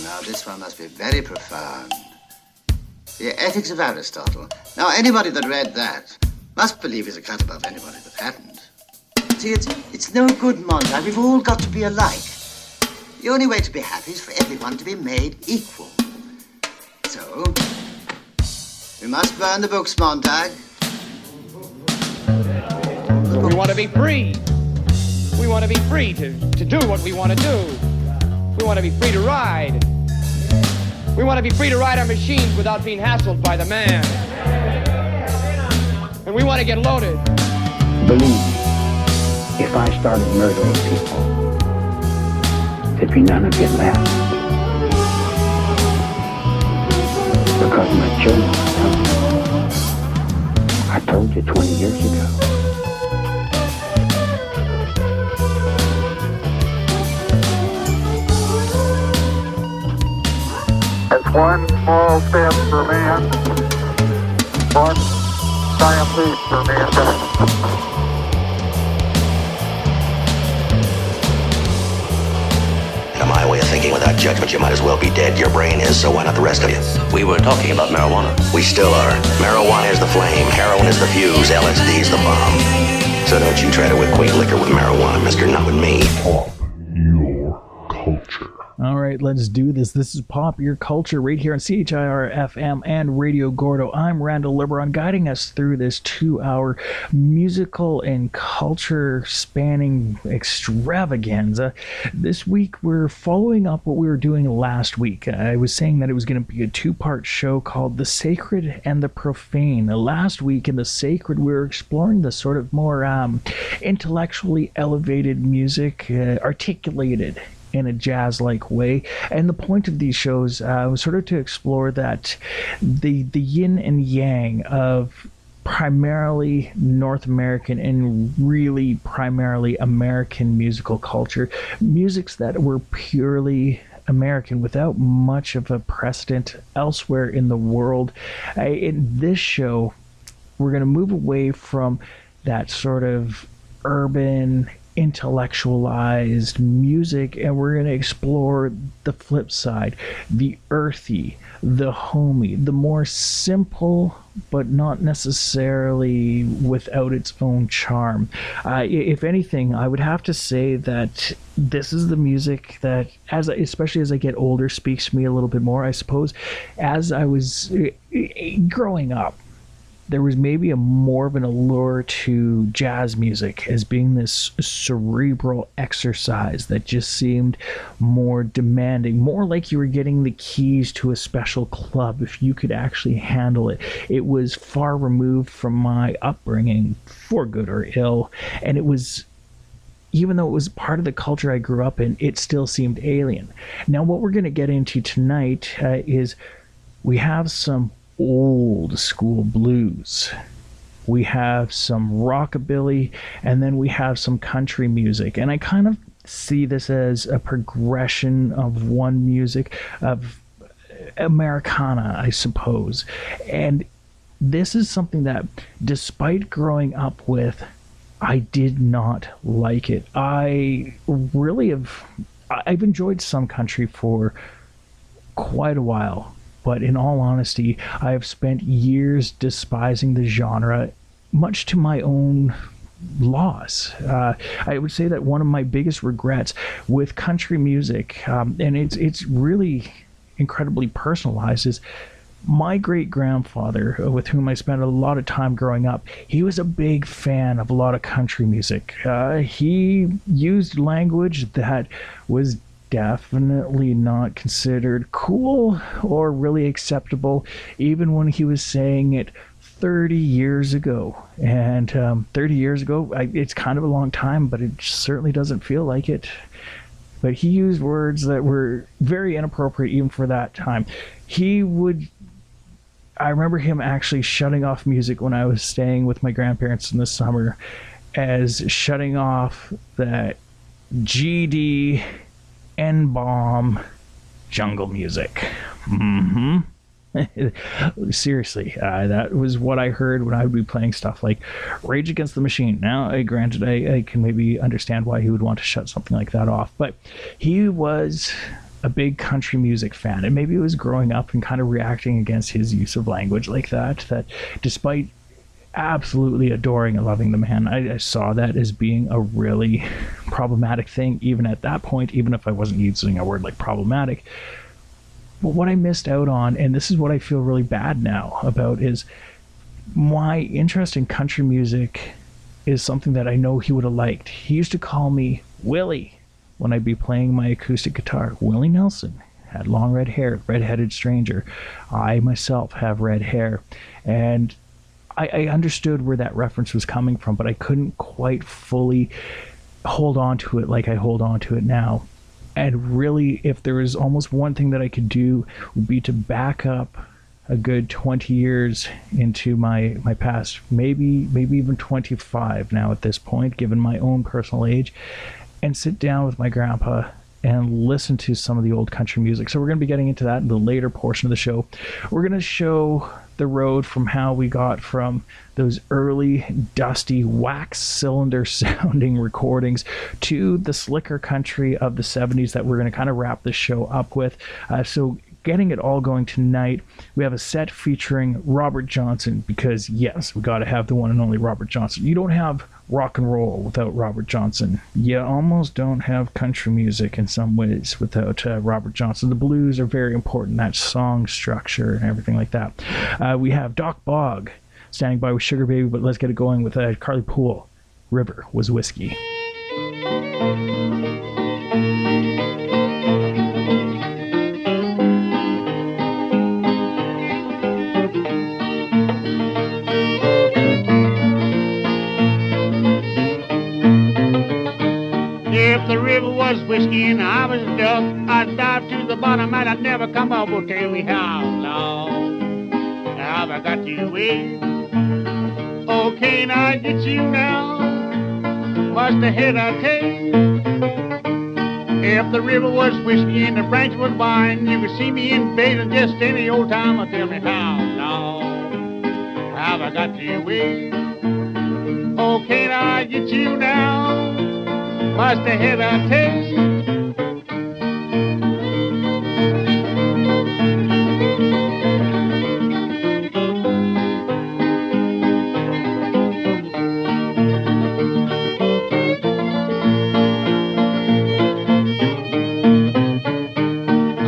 now this one must be very profound. The Ethics of Aristotle. Now, anybody that read that must believe he's a cut above anybody that hadn't. See, it's no good, Montag. We've all got to be alike. The only way to be happy is for everyone to be made equal. So, we must burn the books, Montag. We want to be free. We want to be free to do what we want to do. We want to be free to ride. We want to be free to ride our machines without being hassled by the man. And we want to get loaded. Believe me, if I started murdering people, there'd be none of it left. Because my children are coming. I told you 20 years ago. It's one small step for man, one giant leap for mankind. Now, my way of thinking, without judgment, you might as well be dead. Your brain is, so why not the rest of you? We were talking about marijuana. We still are. Marijuana is the flame, heroin is the fuse, LSD is the bomb. So don't you try to equate liquor with marijuana, mister, not with me. Pop your culture. All right, let's do this. This is Pop Your Culture right here on CHIR FM and Radio Gordo. I'm Randall Liberon, guiding us through this 2-hour musical and culture spanning extravaganza. This week, we're following up what we were doing last week. I was saying that it was going to be a 2-part show called The Sacred and the Profane. Last week in The Sacred, we were exploring the sort of more intellectually elevated music, articulated in a jazz-like way. And the point of these shows was sort of to explore that the yin and yang of primarily North American and really primarily American musical culture, musics that were purely American without much of a precedent elsewhere in the world. In this show, we're going to move away from that sort of urban intellectualized music, and we're going to explore the flip side, the earthy, the homey, the more simple but not necessarily without its own charm. If anything, I would have to say that this is the music that, especially as I get older, speaks to me a little bit more. I suppose as I was growing up, there was maybe more of an allure to jazz music as being this cerebral exercise that just seemed more demanding, more like you were getting the keys to a special club if you could actually handle it. It was far removed from my upbringing, for good or ill, and it was, even though it was part of the culture I grew up in, it still seemed alien. Now, what we're going to get into tonight is we have some old school blues, we have some rockabilly, and then we have some country music. And I kind of see this as a progression of one music, of Americana, I suppose. And this is something that, despite growing up with, I did not like it. I've enjoyed some country for quite a while, but in all honesty, I have spent years despising the genre, much to my own loss. I would say that one of my biggest regrets with country music, and it's really incredibly personalized, is my great-grandfather, with whom I spent a lot of time growing up. He was a big fan of a lot of country music. He used language that was definitely not considered cool or really acceptable, even when he was saying it 30 years ago. And 30 years ago, it's kind of a long time, but it certainly doesn't feel like it. But he used words that were very inappropriate even for that time. I remember him actually shutting off music when I was staying with my grandparents in the summer, as shutting off that GD N-bomb jungle music. Seriously, that was what I heard when I would be playing stuff like Rage Against the Machine. Now, granted, I can maybe understand why he would want to shut something like that off, but he was a a big country music fan, and maybe it was growing up and kind of reacting against his use of language like that, that despite absolutely adoring and loving the man, I saw that as being a really problematic thing, even at that point, even if I wasn't using a word like problematic. But what I missed out on, and this is what I feel really bad now about, is my interest in country music is something that I know he would have liked. He used to call me Willie when I'd be playing my acoustic guitar. Willie Nelson had long red hair, red-headed stranger. I myself have red hair. And I understood where that reference was coming from, but I couldn't quite fully hold on to it like I hold on to it now. And really, if there was almost one thing that I could do, would be to back up a good 20 years into my past, maybe even 25 now at this point, given my own personal age, and sit down with my grandpa and listen to some of the old country music. So we're going to be getting into that in the later portion of the show. We're going to show the road from how we got from those early, dusty, wax cylinder sounding recordings to the slicker country of the 70s that we're going to kind of wrap the show up with. So getting it all going tonight, we have a set featuring Robert Johnson, because yes, we got to have the one and only Robert Johnson. You don't have rock and roll without Robert Johnson. You almost don't have country music in some ways without Robert Johnson. The blues are very important, that song structure and everything like that. We have Doc Bogg standing by with Sugar Baby, but let's get it going with Carly Poole. River Was Whiskey. If the river was whiskey and I was a duck, I'd dive to the bottom and I'd never come up. Well, tell me how long have I got you with? Oh, can't I get you now? Must have hit a tail. If the river was whiskey and the branch was wine, you could see me in bathing just any old time. Well, tell me how long have I got you with? Oh, can't I get you now? Must have hit a tail.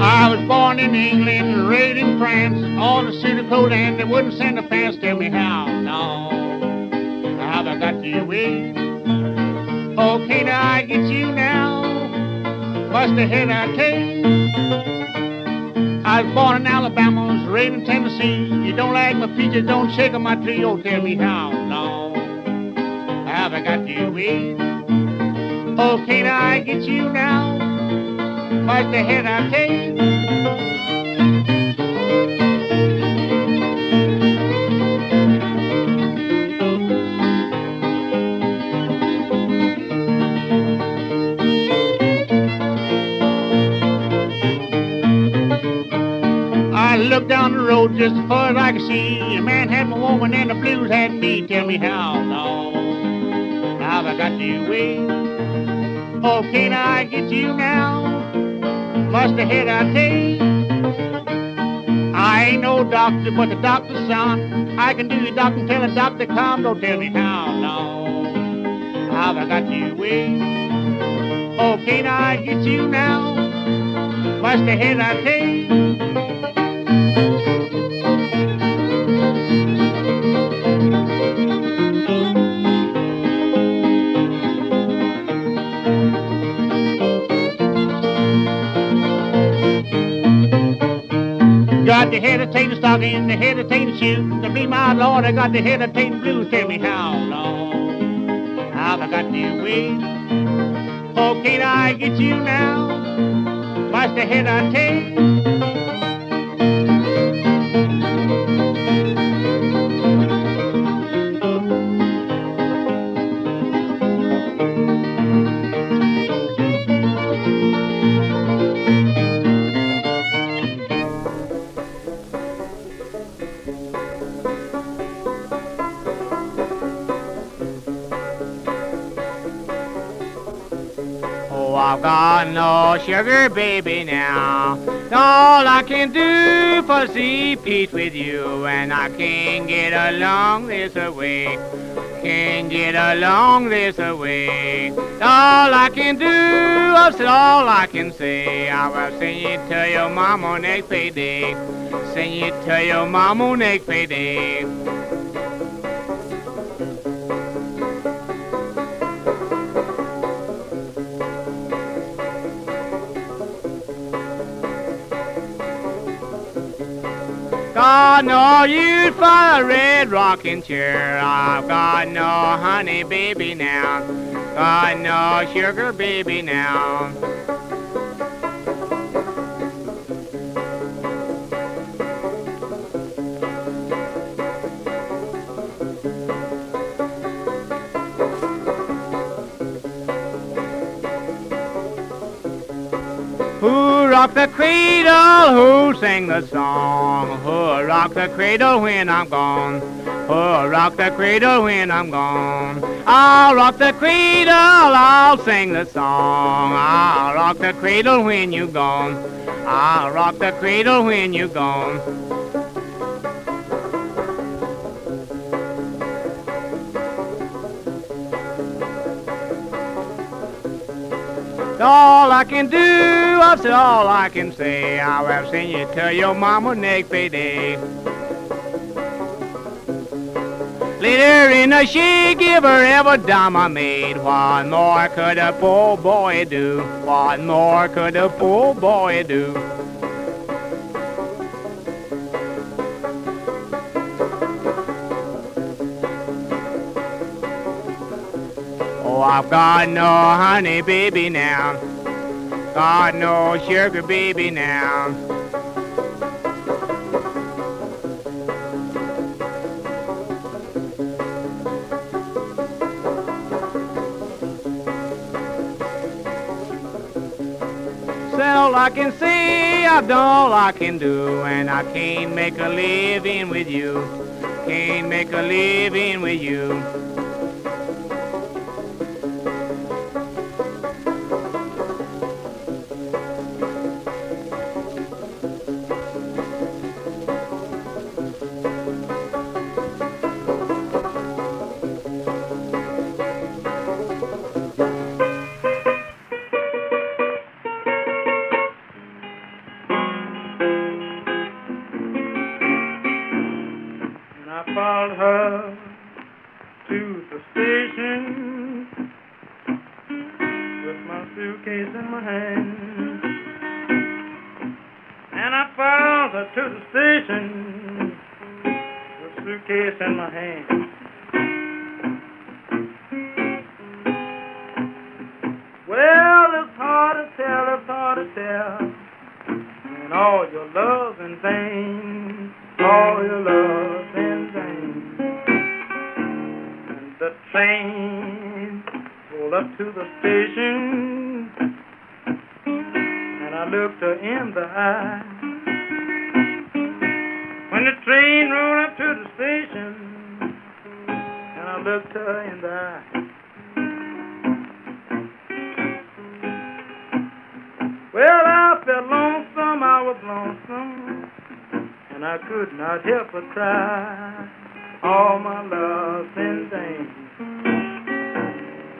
I was born in England, raised in France, on the suit of clothes and they wouldn't send the pants. Tell me how long have I got you with? Oh, can't I get you now? Must have hit a tail. I was born in Alabama, was raised in Tennessee. You don't like my peaches, don't shake on my tree. Oh, tell me how long have I got you with? Oh, can't I get you now? Must have hit a tail. I looked down the road just as far as I could see. A man had my woman and the blues had me. Tell me how long have I got you with? Oh, can't I get you now? Must have hit a tail. I ain't no doctor, but the doctor's son. I can do your doctor until the doctor comes. Don't tell me how long have I got you with? Oh, can't I get you now? Must have hit a tail. Got the hesitating stocking, the hesitating shoes. To be my Lord, I got the hesitating blues. Tell me how long have I got you with? Oh, can't I get you now? Must have hit a tail. Oh, I've got no sugar, baby, now. All I can do for see peace with you, and I can't get along this way. Can't get along this way. All I can do, I said all I can say. I will sing it to your mama next payday. Sing it to your mama next payday. Got no use for a red rocking chair. I've got no honey, baby, now. Got no sugar, baby, now. Who rocked the cradle? Who sang the song? Who rocked the cradle when I'm gone? Who rocked the cradle when I'm gone? I'll rock the cradle, I'll sing the song. I'll rock the cradle when you're gone. I'll rock the cradle when you're gone. All I can do, I said all I can say. I will sing you to your mama next payday. Later in the she give her every dime I made. What more could a poor boy do? What more could a poor boy do? Oh, I've got no honey, baby, now. Got no sugar, baby, now. Said all I can say, I've done all I can do, and I can't make a living with you. Can't make a living with you. Followed her to the station with my suitcase in my hand, and I followed her to the station with suitcase in my hand. Well, it's hard to tell, and all your loves and things, all your loves and things. And the train rolled up to the station, and I looked her in the eye. When the train rolled up to the station, and I looked her in the eye. Well, I felt lonesome, I was lonesome, and I could not help but cry. All my loves and things.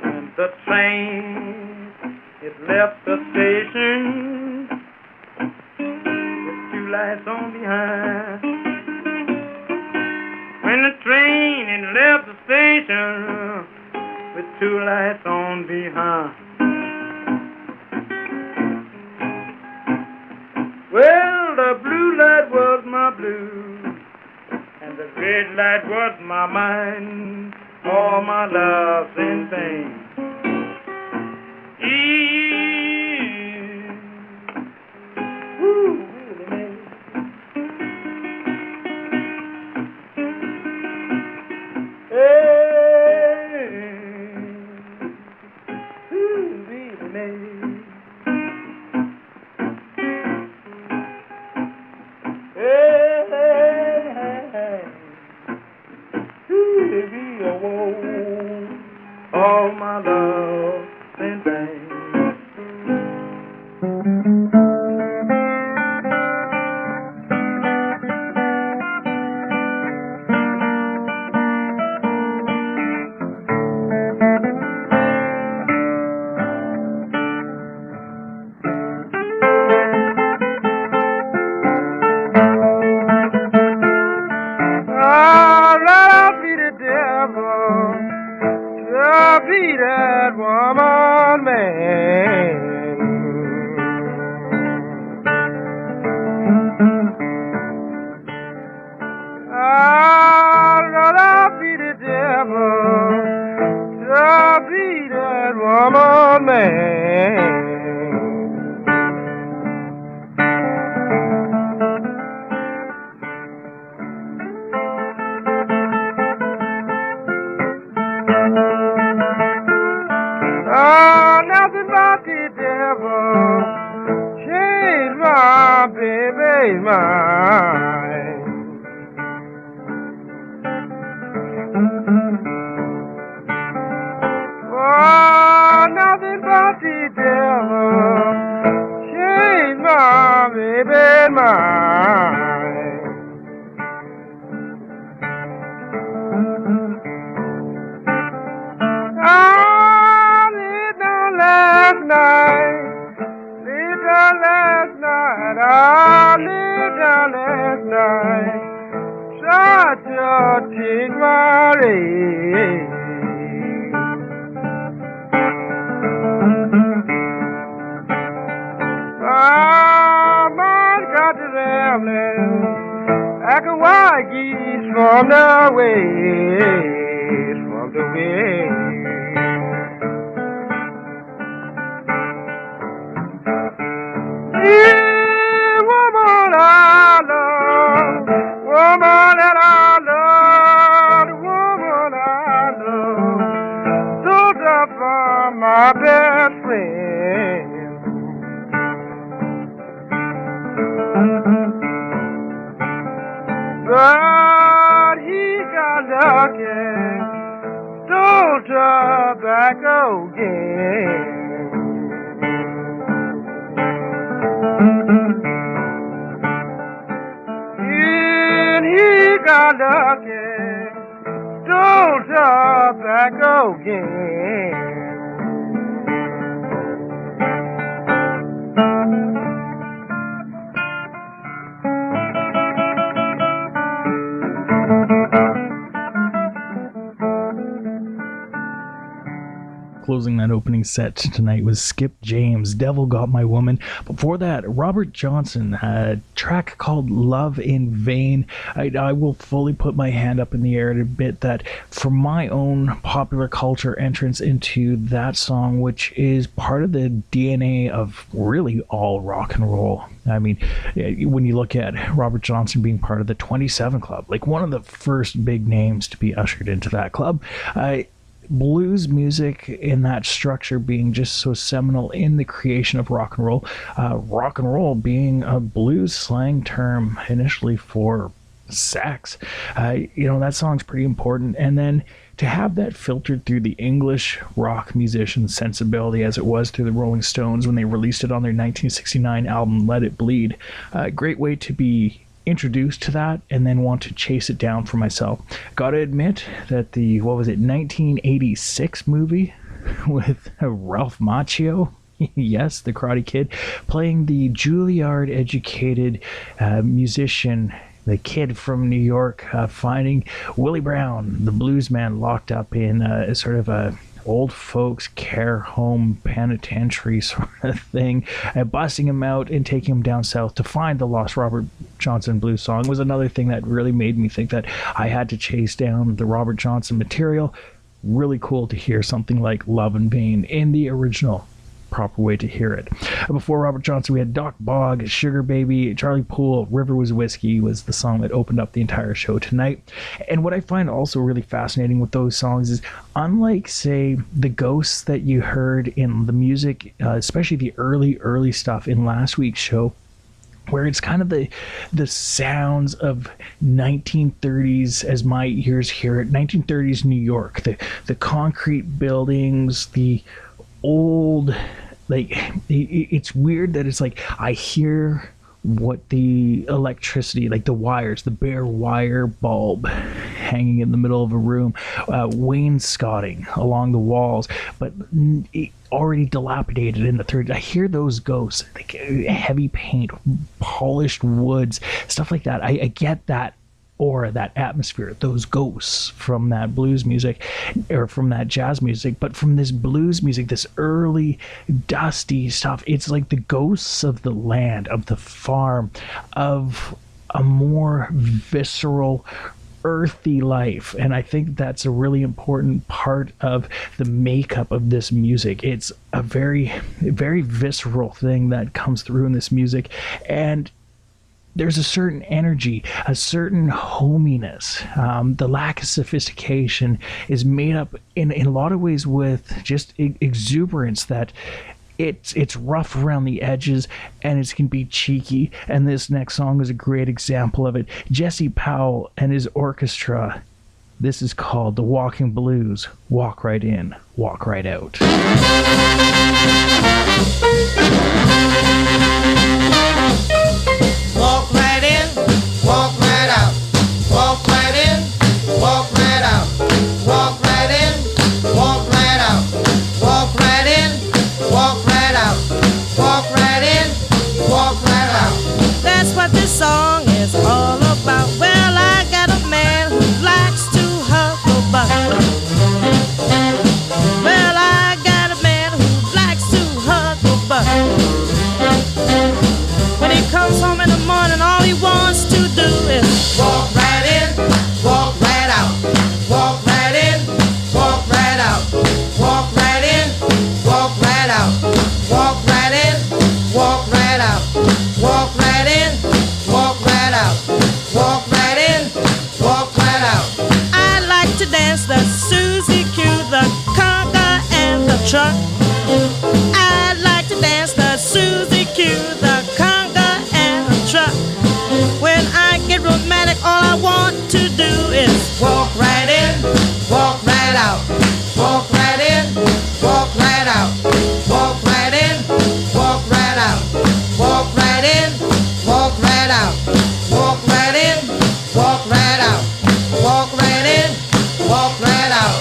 And the train, it left the station with two lights on behind. When the train, it left the station with two lights on behind. Well, the blue light was my blue, and the red light was my mind, all my loves and things. Ooh, really. Hey, ooh, really. All my devil changed my baby's mind. Oh, nothing but the devil changed my baby's mind. I laid down last night, laid down last night, I laid down last night, tried to take my legs. My mind got to rambling like a wild geese from the waves, from the waves. Yeah, woman I love, woman that I love, the woman I love, so tough for my best friend. But he got lucky, stole tobacco again. And he got lucky, stole tobacco again. Closing that opening set tonight was Skip James, Devil Got My Woman. Before that, Robert Johnson, a track called Love in Vain. I will fully put my hand up in the air to admit that for my own popular culture entrance into that song, which is part of the DNA of really all rock and roll. I mean, when you look at Robert Johnson being part of the 27 Club, like one of the first big names to be ushered into that club, blues music in that structure being just so seminal in the creation of rock and roll being a blues slang term initially for sex. That song's pretty important. And then to have that filtered through the English rock musician sensibility as it was through the Rolling Stones when they released it on their 1969 album Let It Bleed, a great way to be introduced to that and then want to chase it down for myself. Gotta admit that the 1986 movie with Ralph Macchio, yes, the Karate Kid, playing the Juilliard educated musician, the kid from New York, finding Willie Brown, the blues man, locked up in a sort of a old folks care home penitentiary sort of thing, busting him out and taking him down south to find the lost Robert Johnson blues song was another thing that really made me think that I had to chase down the Robert Johnson material. Really cool to hear something like Love in Vain in the original proper way to hear it. Before Robert Johnson, we had Doc Bog, Sugar Baby, Charlie Poole, River Was Whiskey was the song that opened up the entire show tonight. And what I find also really fascinating with those songs is, unlike, say, the ghosts that you heard in the music, especially the early stuff in last week's show, where it's kind of the sounds of 1930s, as my ears hear it, 1930s New York, the concrete buildings, the old, like, it's weird that it's like I hear what the electricity, like the wires, the bare wire bulb hanging in the middle of a room, wainscoting along the walls, but already dilapidated in the 30s. I hear those ghosts, like heavy paint, polished woods, stuff like that. I get that aura, that atmosphere, those ghosts from that blues music or from that jazz music. But from this blues music, this early dusty stuff, it's like the ghosts of the land, of the farm, of a more visceral, earthy life. And I think that's a really important part of the makeup of this music. It's a very, very visceral thing that comes through in this music. And there's a certain energy, a certain hominess. The lack of sophistication is made up in a lot of ways with just exuberance that it's rough around the edges, and it can be cheeky. And this next song is a great example of it. Jesse Powell and his orchestra. This is called The Walking Blues. Walk right in, walk right out. Walk right in, walk right out. Walk right in, walk right out. Walk right in, walk right out. Walk right in, walk right out. Walk right in, walk right out. That's what this song is all about. Well, I got a man who likes to hustle buck. Well, I got a man who likes to hustle buck. When he comes home in the morning, all he wants to do is walk right in, walk right out. Walk right in, walk right out. Walk right in, walk right out. Walk right in, walk right out. Walk right in, walk right out. Walk right in, walk right out. I like to dance the Susie Q, the conga, and the truck. I like to dance the Susie Q, the conga, and the truck. When I get romantic, all I want to do is walk right in, walk right out. Walk right in, walk right out. Walk right in, walk right out. Walk right in, walk right out. Walk right in, walk right out. Walk right in, walk right out.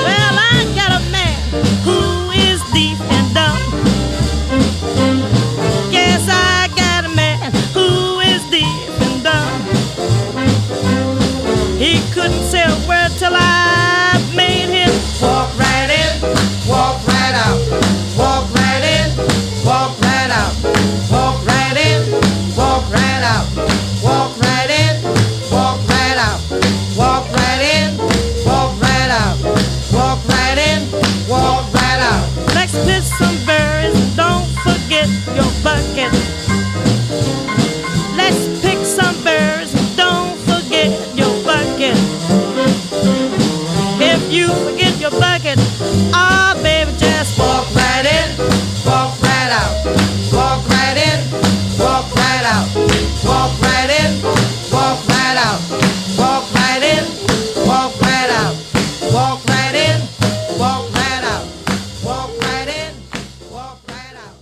Well, I got a man who is deep and dumb. Yes, I got a man who is deep and dumb. He couldn't say a word till I made him walk right in, walk right out. Walk right in, walk right out. Walk right in, walk right out. Walk right in, walk right out. Walk right in, walk right out. Walk right in, walk right out. Let's pick some berries and don't forget your bucket. Let's pick some berries and don't forget your bucket. If you forget your bucket, oh baby, just walk right in, walk right out. Walk right in, walk right out. Walk right in, walk right out. Walk right in, walk right out. Walk right in, walk right out. Walk right in, walk right out.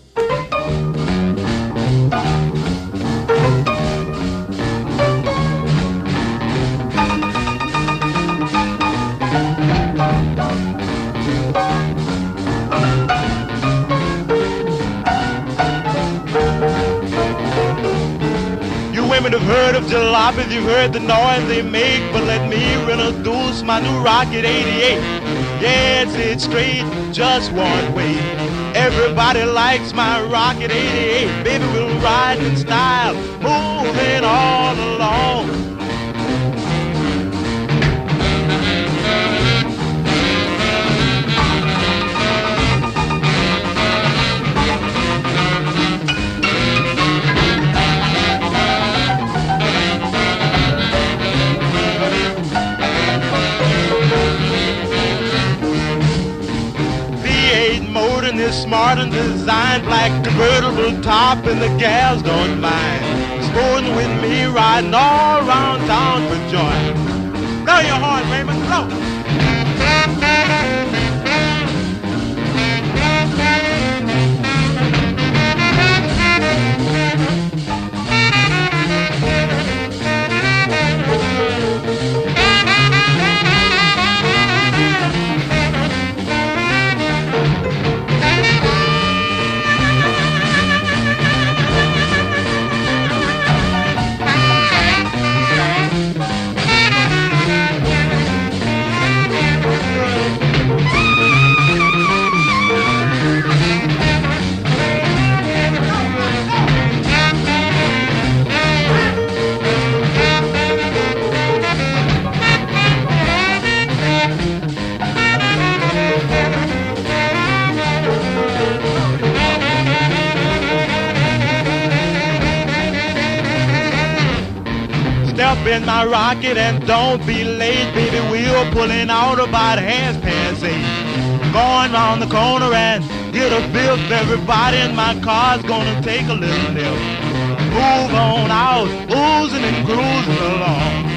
You women have heard of jalopies, you've heard the noise they make, but let me introduce my new Rocket 88. Yes, it's straight, just one way. Everybody likes my Rocket 88. Baby, we'll ride in style, moving all along. Motor and is smart and designed, black convertible top, and the gals don't mind. Sporting with me, riding all around town for joy. Blow your horn, Raymond, blow. up in my rocket and don't be late, baby. We're pulling out about half past 8. Going round the corner and get a fifth. Everybody in my car's gonna take a little nip. Move on out, oozing and cruising along.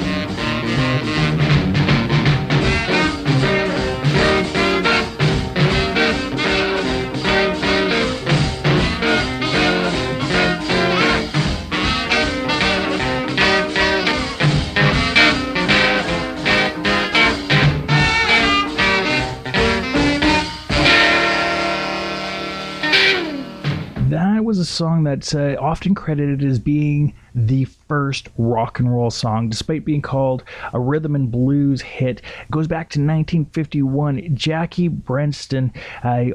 That was a song that's often credited as being the first rock and roll song, despite being called a rhythm and blues hit. It goes back to 1951. Jackie Brenston,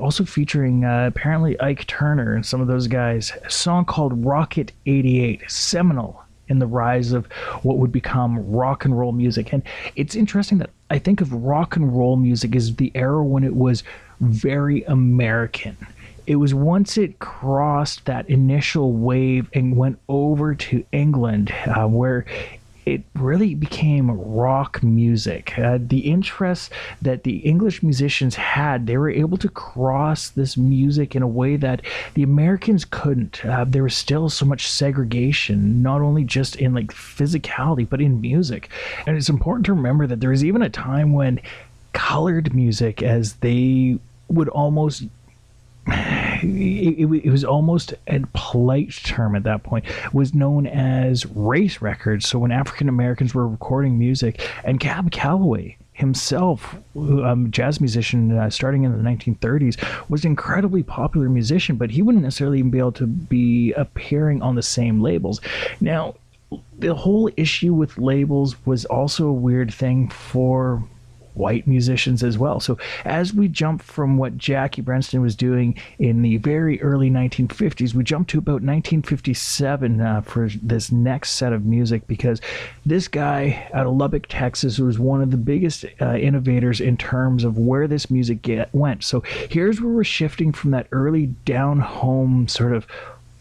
also featuring apparently Ike Turner and some of those guys. A song called Rocket 88, seminal in the rise of what would become rock and roll music. And it's interesting that I think of rock and roll music as the era when it was very American. It was once it crossed that initial wave and went over to England, where it really became rock music. The interest that the English musicians had, they were able to cross this music in a way that the Americans couldn't. There was still so much segregation, not only just in like physicality, but in music. And it's important to remember that there was even a time when colored music, as they would almost... It was almost a polite term at that point, was known as race records. So when African Americans were recording music, and Cab Calloway himself, jazz musician starting in the 1930s, was an incredibly popular musician, but he wouldn't necessarily even be able to be appearing on the same labels. Now, the whole issue with labels was also a weird thing for white musicians as well. So as we jump from what Jackie Brenston was doing in the very early 1950s, we jump to about 1957 for this next set of music, because this guy out of Lubbock, Texas, was one of the biggest innovators in terms of where this music went. So here's where we're shifting from that early down home sort of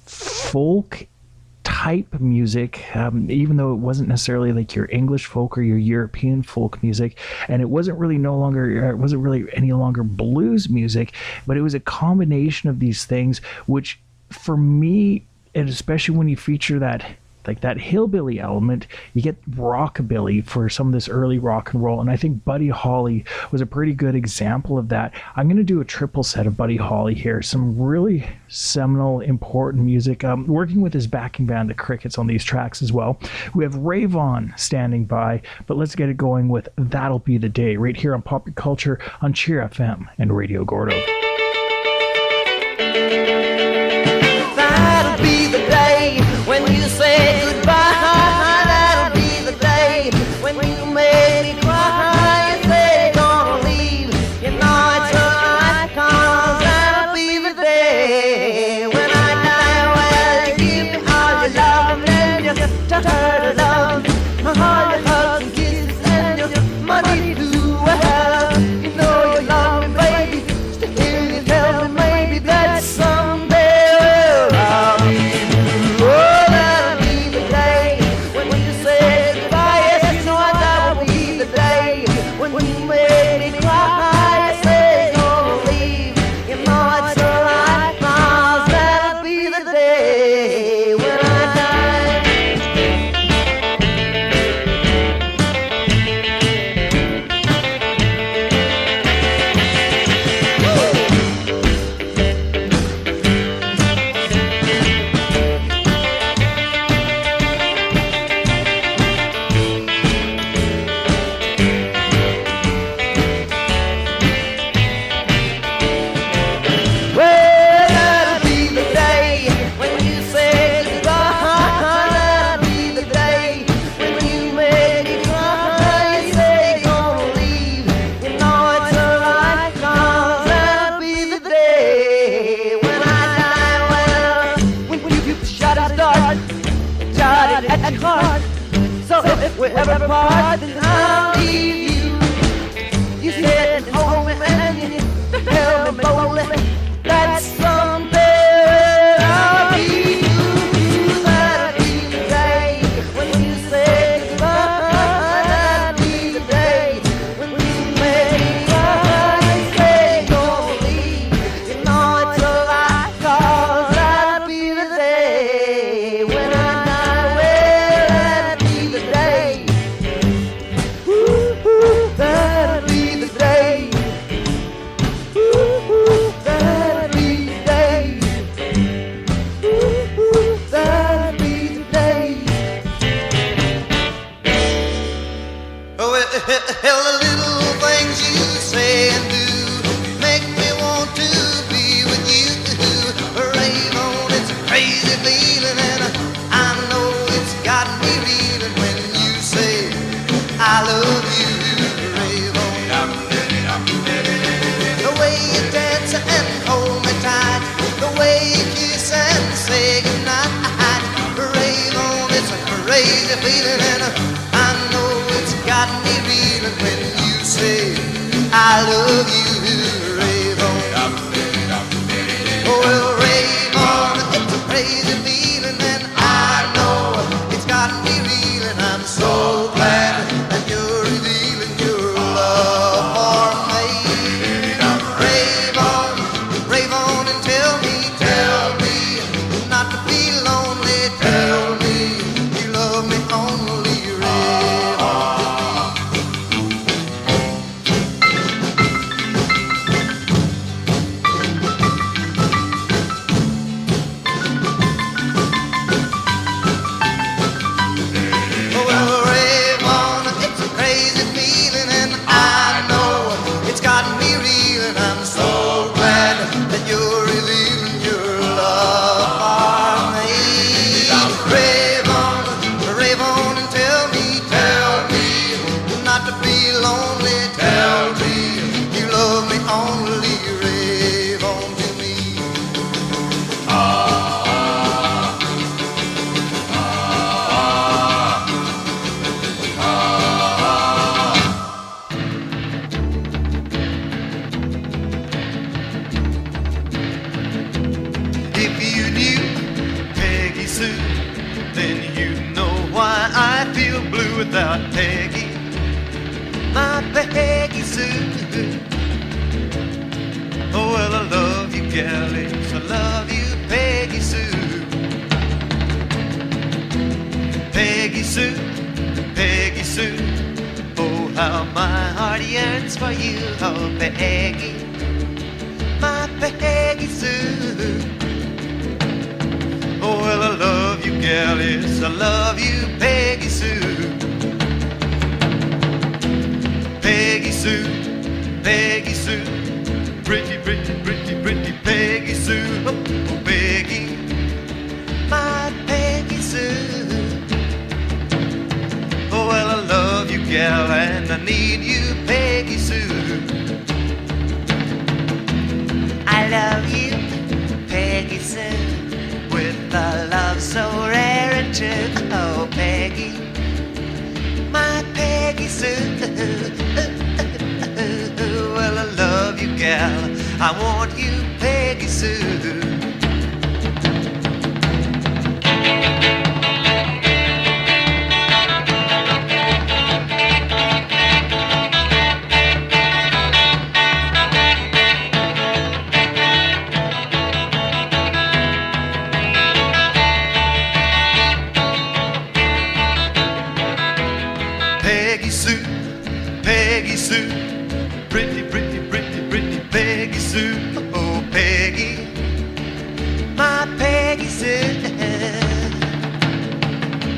folk type music, even though it wasn't necessarily like your English folk or your European folk music, and it wasn't really any longer blues music, but it was a combination of these things, which for me, and especially when you feature that hillbilly element, you get rockabilly for some of this early rock and roll. And I think Buddy Holly was a pretty good example of that. I'm going to do a triple set of Buddy Holly here. Some really seminal, important music. Working with his backing band, the Crickets, on these tracks as well. We have Ray Vaughan standing by, but let's get it going with That'll Be the Day right here on Pop Your Culture on Cheer FM and Radio Gordo. That'll be the day when you say goodbye. That'll be the day when you make me cry and say you're gonna leave. You know it's alright, 'cause that'll be the day when I die. Well, you give me all your love and then you tell her to love, all your hugs and kisses and your money too. Well, you know you love me, baby. Still you tell me maybe that someday I'll be through. Oh, that'll be the day when you say goodbye. Yes, you know that will be the day when you make me cry. You say you're gonna leave. You know it's alright, 'cause that'll be the day when I die. Well, that'll be the day when you say goodbye. That'll be the day when you make me cry. You say you're gonna leave. You know it's alright, 'cause that'll be the day when I die. Well, when you shot it dark, shot it at your heart. So if we ever part, then I'll leave you. You said and hold me and you held me boldly. That someday I'll be through. That'll be the day when you say goodbye. away, kiss and say goodnight. Rave on, it's a crazy feeling, and I know it's got me reeling when you say I love you. Rave on, oh well, rave on, it's a crazy feeling, and I know it's got me reeling. I'm so glad that you're revealing your love for me. Rave on and tell me not to be lonely. Tell me you love me only. Rave on oh well, rave on, it's a crazy feeling, and I know it's got me reeling. I'm so glad that you're revealing your love for me. Rave on and tell me not to be lonely. Tell me you love me only. Rave on to me. If you knew Peggy Sue, then you'd know why I feel blue without Peggy. My Peggy Sue. Oh well, I love you, galleys. I love you, Peggy Sue. Peggy Sue, Peggy Sue. Oh, how my heart yearns for you. Oh, Peggy, my Peggy Sue. Oh, well, I love you, galleys. I love you, Peggy Sue. Peggy Sue, Peggy Sue. Pretty, pretty, pretty, pretty Peggy Sue. Oh, oh, Peggy, my Peggy Sue. Oh, well, I love you, gal, and I need you, Peggy Sue. I love you, Peggy Sue, with a love so rare and true. Oh, Peggy, my Peggy Sue. Well, I love you, gal, I want you, Peggy Sue. Peggy Sue, Peggy Sue, pretty, pretty, pretty, pretty Peggy Sue. Oh, Peggy, my Peggy Sue.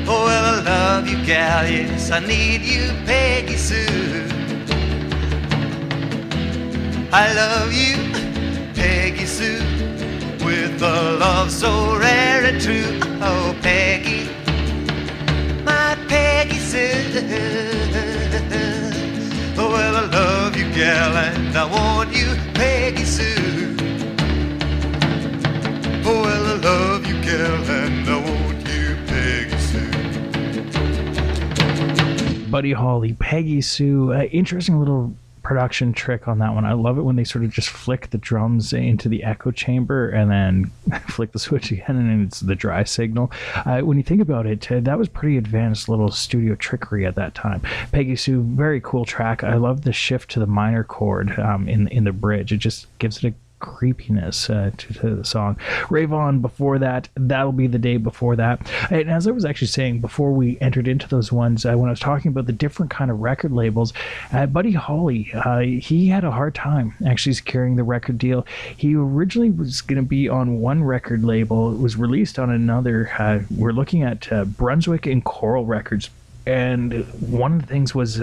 Oh, well, I love you, gal, yes, I need you, Peggy Sue. I love you, Peggy Sue, with a love so rare and true. Oh, Peggy, my Peggy Sue. Oh, well, I love you, gal, and I want you, Peggy Sue. Oh, well, I love you, gal, and I want you, Peggy Sue. Buddy Holly, Peggy Sue. Interesting little production trick on that one. I love it when they sort of just flick the drums into the echo chamber and then flick the switch again and it's the dry signal. When you think about it, that was pretty advanced little studio trickery at that time. Peggy Sue, very cool track. I love the shift to the minor chord in the bridge. It just gives it a creepiness to the song. Rave On before that, That'll Be the Day before that. And as I was actually saying before we entered into those ones, when I was talking about the different kind of record labels, Buddy Holly, he had a hard time actually securing the record deal. He originally was going to be on one record label. It was released on another. We're looking at Brunswick and Coral Records. And one of the things was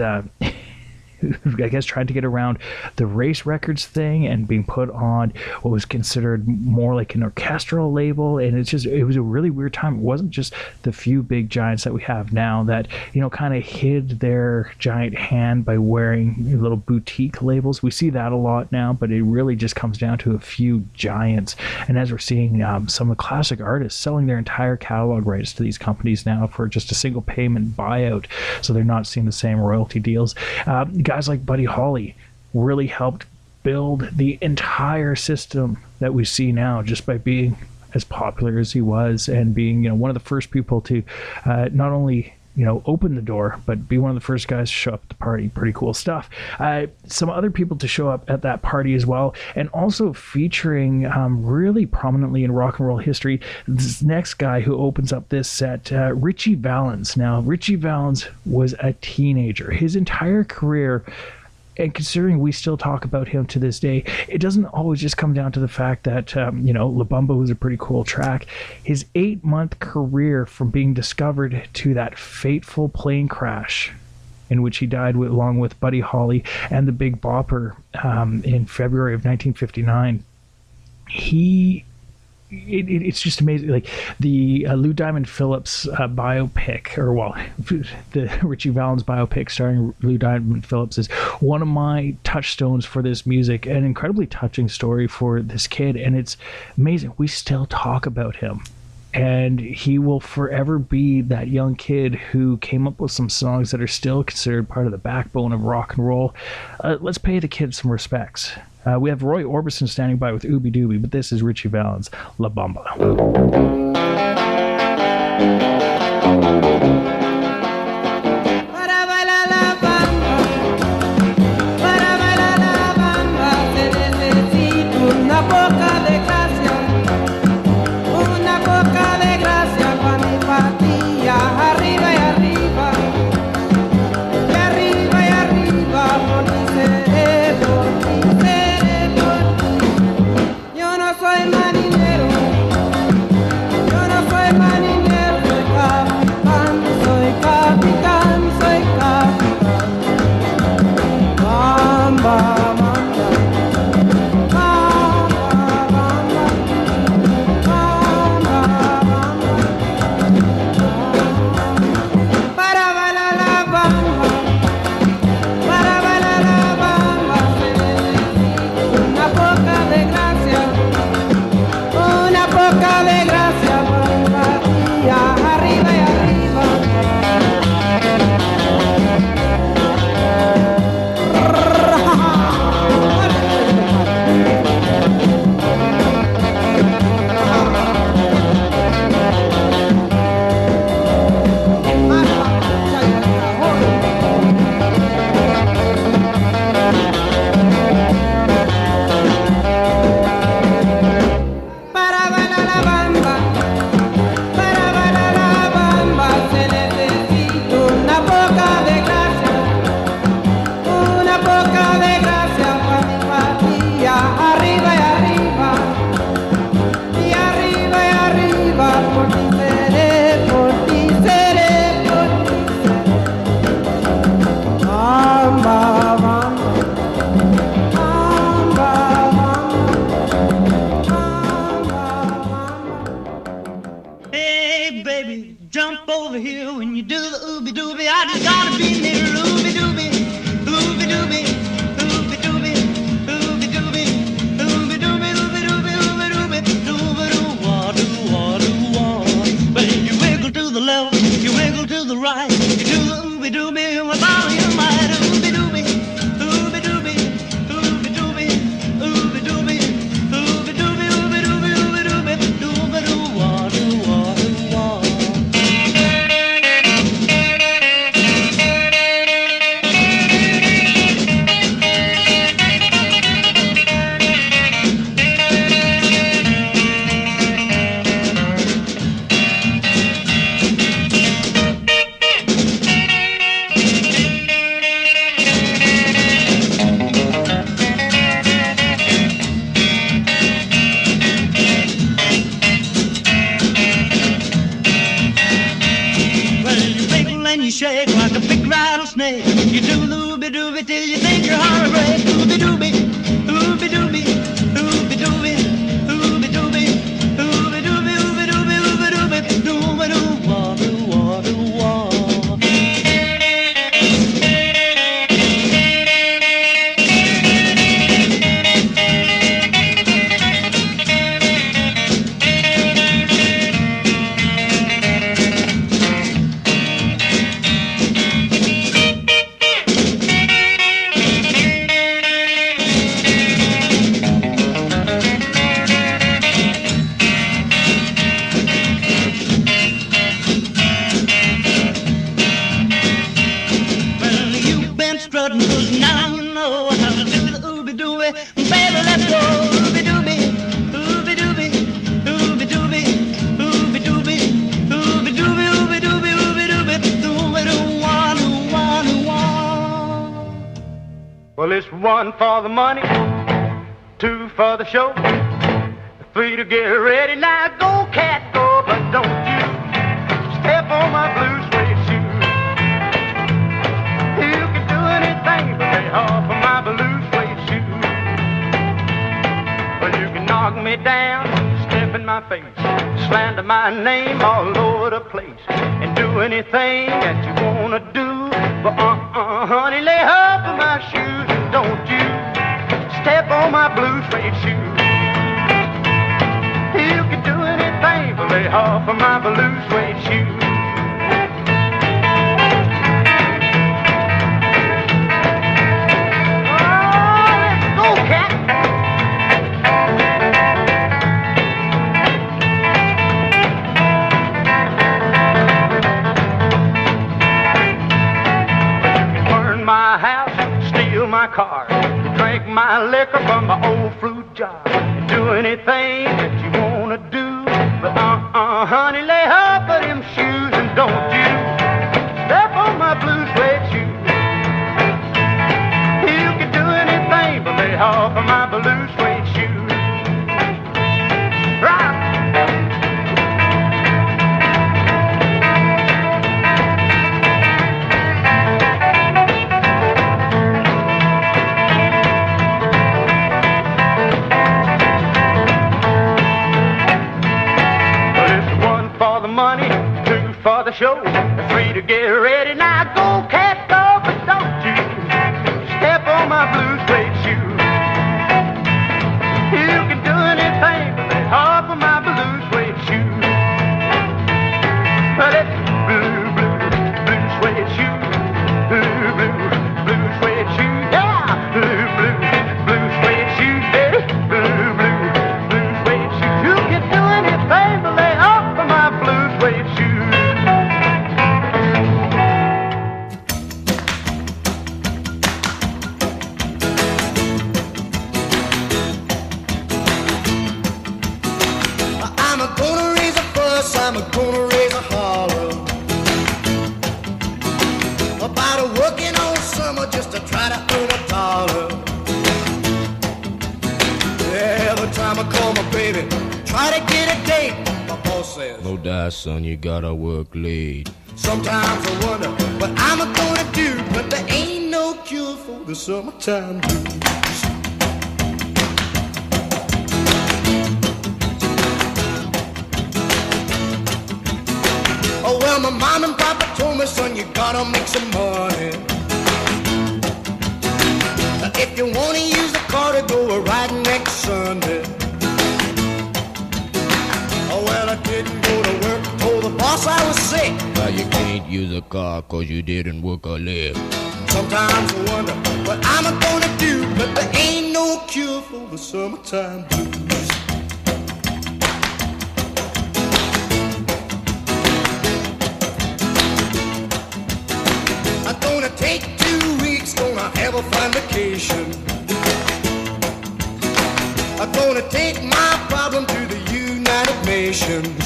I guess, trying to get around the race records thing and being put on what was considered more like an orchestral label. And it was a really weird time. It wasn't just the few big giants that we have now that, kind of hid their giant hand by wearing little boutique labels. We see that a lot now, but it really just comes down to a few giants. And as we're seeing some of the classic artists selling their entire catalog rights to these companies now for just a single payment buyout, so they're not seeing the same royalty deals. Guys like Buddy Holly really helped build the entire system that we see now just by being as popular as he was and being, one of the first people to not only open the door, but be one of the first guys to show up at the party. Pretty cool stuff. Some other people to show up at that party as well, and also featuring really prominently in rock and roll history, this next guy who opens up this set, Ritchie Valens. Now, Ritchie Valens was a teenager. His entire career, and considering we still talk about him to this day, it doesn't always just come down to the fact that, La Bamba was a pretty cool track. His 8-month career from being discovered to that fateful plane crash in which he died along with Buddy Holly and the Big Bopper in February of 1959, it's just amazing. Like the Lou Diamond Phillips biopic, the Ritchie Valens biopic starring Lou Diamond Phillips, is one of my touchstones for this music. An incredibly touching story for this kid, and it's amazing. We still talk about him, and he will forever be that young kid who came up with some songs that are still considered part of the backbone of rock and roll. Let's pay the kid some respects. We have Roy Orbison standing by with Ooby Dooby, but this is Ritchie Valens, La Bamba. one for the money, two for the show, three to get ready. Now go, cat, go, but don't you step on my blue suede shoe. You can do anything but lay off of my blue suede shoe. Well, you can knock me down, step in my face, slander my name all over the place, and do anything that you wanna do. But honey, lay off of my shoes, and don't you step on my blue suede shoe. You can do anything but lay off of my blue suede shoe. Oh, let's go, cat. My house, steal my car, drink my liquor from my old fruit jar, do anything that you wanna do. But honey, lay off of them shoes, and don't you step on my blue suede shoe. You can do anything but lay off of my blue suede shoe. Rock! Money, two for the show, three to get ready. Now go, cat, go, but don't you step on my blue suede shoe. You can do anything but lay off of my blue suede shoe. Well, it's blue, blue, blue suede shoe, blue, blue, blue suede shoe, yeah, blue, blue, blue suede shoe, baby, blue, blue, blue suede shoe. You can do anything but lay off of my blue suede shoe. I'm gonna raise a fuss, I'm gonna raise a holler about a working all summer just to try to earn a dollar. Every time I call my baby, try to get a date, my boss says, no die, son, you gotta work late. sometimes I wonder what I'm gonna do, but there ain't no cure for the summertime blues. Oh, well, my mom and papa told me, son, you gotta make some money. If you wanna use the car to go a ride next Sunday. Oh, well, I didn't go to work, told the boss I was sick. Now you can't use a car cause you didn't work a leg. Sometimes I wonder what I'm gonna do, but there ain't no cure for the summertime blues. I'm gonna take 2 weeks, gonna have a fine vacation. I'm gonna take my problem to the United Nations.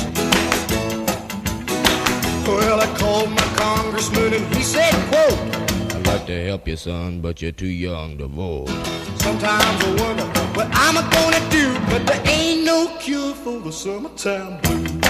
Well, I called my congressman and he said, quote, I'd like to help you, son, but you're too young to vote. sometimes I wonder what I'm gonna do, but there ain't no cure for the summertime blues.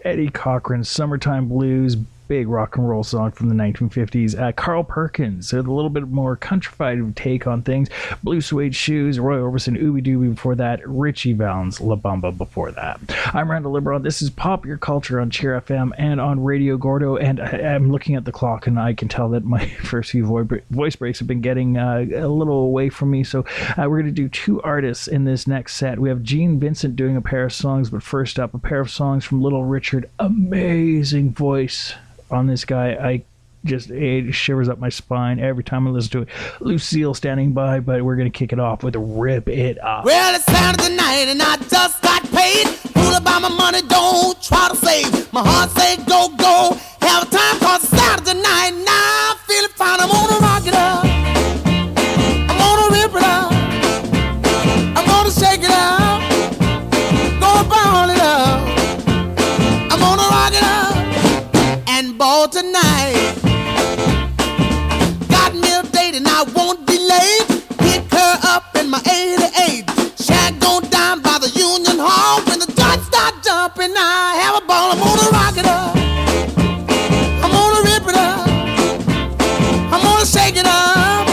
Eddie Cochran's Summertime Blues, big rock and roll song from the 1950s. Carl Perkins, a little bit more countrified take on things. Blue Suede Shoes, Roy Orbison, Ooby Dooby before that, Richie Valens, La Bamba before that. I'm Randall Liberon. This is Pop Your Culture on Cheer FM and on Radio Gordo, and I'm looking at the clock and I can tell that my first few voice breaks have been getting a little away from me, so we're going to do two artists in this next set. We have Gene Vincent doing a pair of songs, but first up, a pair of songs from Little Richard. Amazing voice on this guy. It shivers up my spine every time I listen to it. Lucille standing by, but we're going to kick it off with a Rip It Up. Well, it's Saturday night and I just got paid. Fool about my money, don't try to save. My heart say go, go. Have a time cause it's Saturday night, now I'm feeling fine. fine. I'm gonna rock it up. I'm gonna rip it up. I'm gonna shake it up. Gonna ball it up. I'm gonna rock it up and ball tonight. Got me a date and I won't be late. Pick her up in my 88. Shag gon' dine by the Union Hall. When the dots start jumping, I have a ball. I'm gonna rock it up. I'm gonna rip it up. I'm gonna shake it up.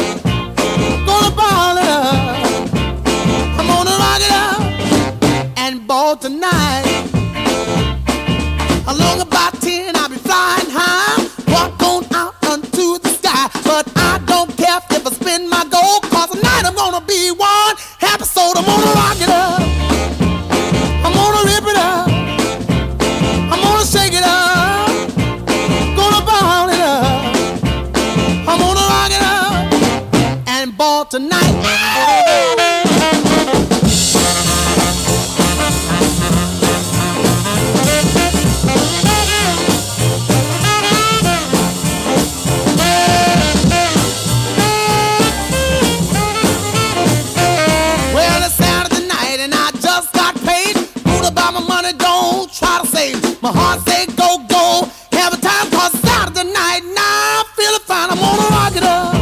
Gonna ball it up. I'm gonna rock it up and ball tonight. Along about 10, I'll be flying high. Walk on out unto the sky. But I don't care if I spin my gold. Cause tonight I'm gonna be one happy soul. I'm gonna rock it up. I'm gonna rip it up. I'm gonna shake it up. Gonna ball it up. I'm gonna rock it up and ball tonight. Well, it's Saturday night and I just got paid. Food about my money, don't try to save. My heart say go, go. Have a time cause it's Saturday night. Now I'm feeling fine. I'm gonna rock it up.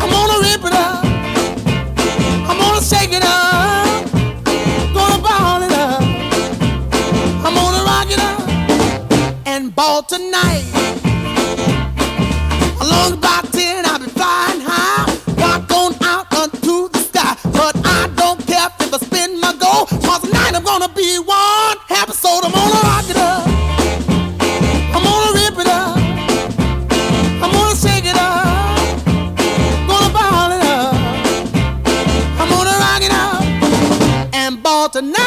I'm gonna rip it up. I'm gonna shake it up. Gonna ball it up. I'm gonna rock it up and ball tonight. Along about 10, I'll be flying high. Walk on out unto the sky. But I don't care if I spin my gold. Cause tonight I'm gonna be one happy soul. I'm gonna rock it up. I'm gonna rip it up. I'm gonna shake it up. Gonna ball it up. I'm gonna rock it up and ball tonight.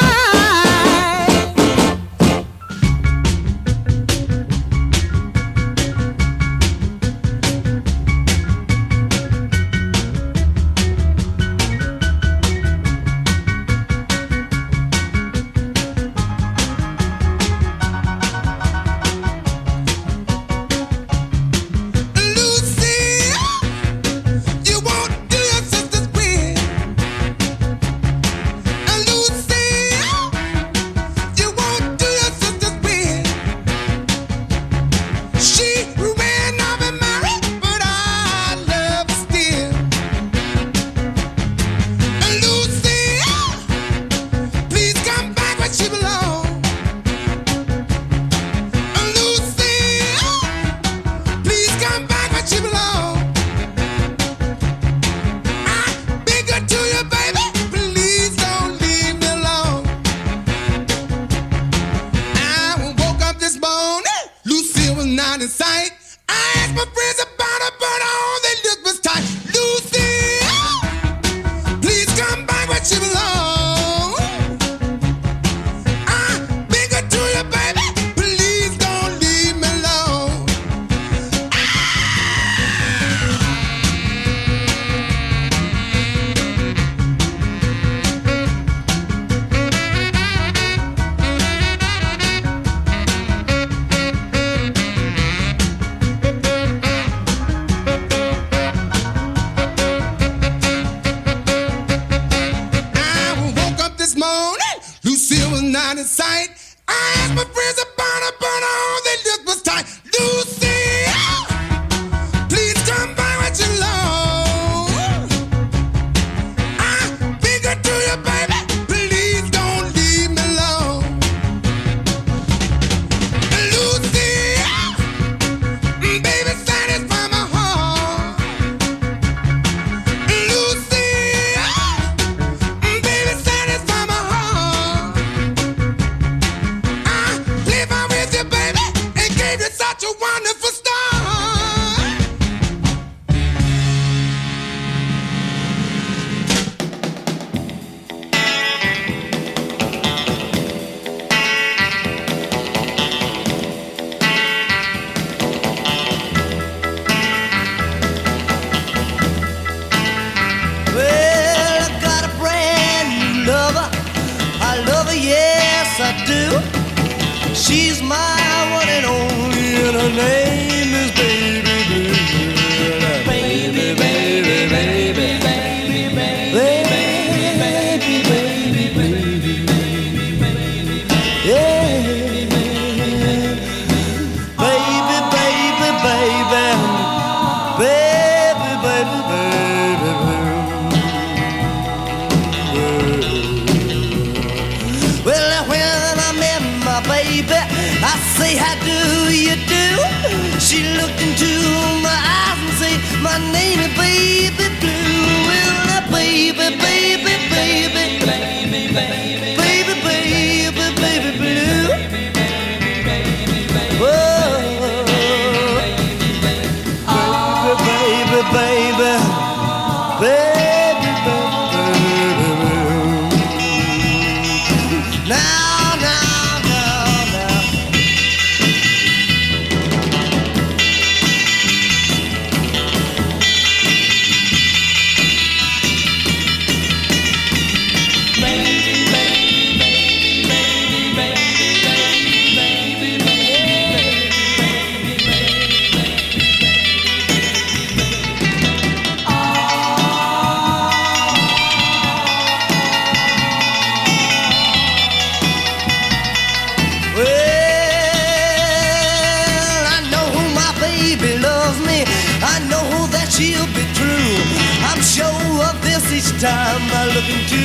You won't do your sister's queen. out of sight. I asked my friends about her, but all they looked was tight. Lucy, please come by with your love. I'm bigger to you, baby. Please don't leave me alone. Lucy, baby, satisfy my heart. Lucy, baby, satisfy my heart. I live on with you, baby, and gave you such a wonderful start. Well, I got a brand new lover. I love her, yes, I do. She's my one and only, and her name is Baby Blue. She looked into my eyes and say, my name is Baby Blue. Well, baby, baby, baby, baby, baby, baby, baby, baby Blue. Whoa, baby, baby, baby, baby. Now. She'll be true. I'm sure of this each time I look into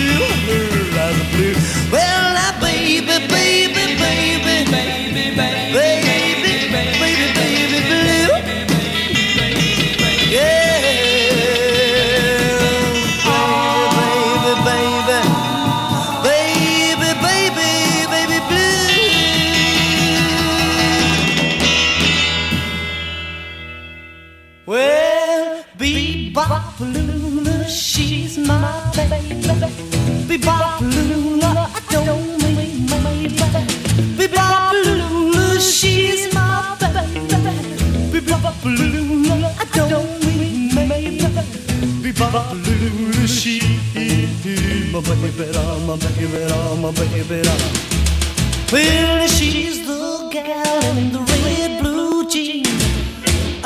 her eyes of blue. Well, now, baby, baby, baby, baby, baby, baby, baby, baby, blue. Yeah, baby, baby, baby, baby, baby, blue. Well. Bebop-a-lula, she's my baby. Bebop-a-lula, I don't mean my baby. Bebop-a-lula, she's my baby. Bebop-a-lula, I don't mean my baby. Bebop-a-lula, she's my baby, my baby. Well, she's the gal in the red blue jeans.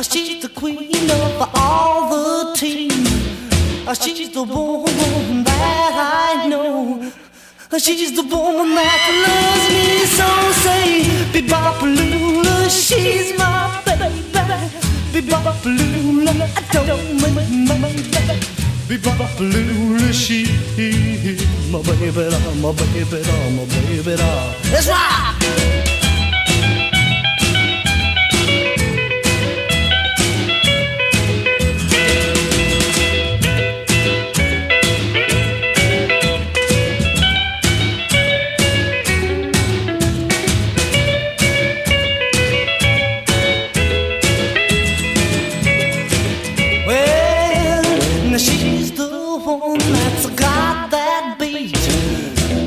She's the queen of all the team. She's the woman that I know. She's the woman that loves me so. Say, Bebop-a-lula, she's my baby. Bebop-a-lula, I don't mean my baby. Bebop-a-lula, she's my baby, my baby, my baby. Let's rock!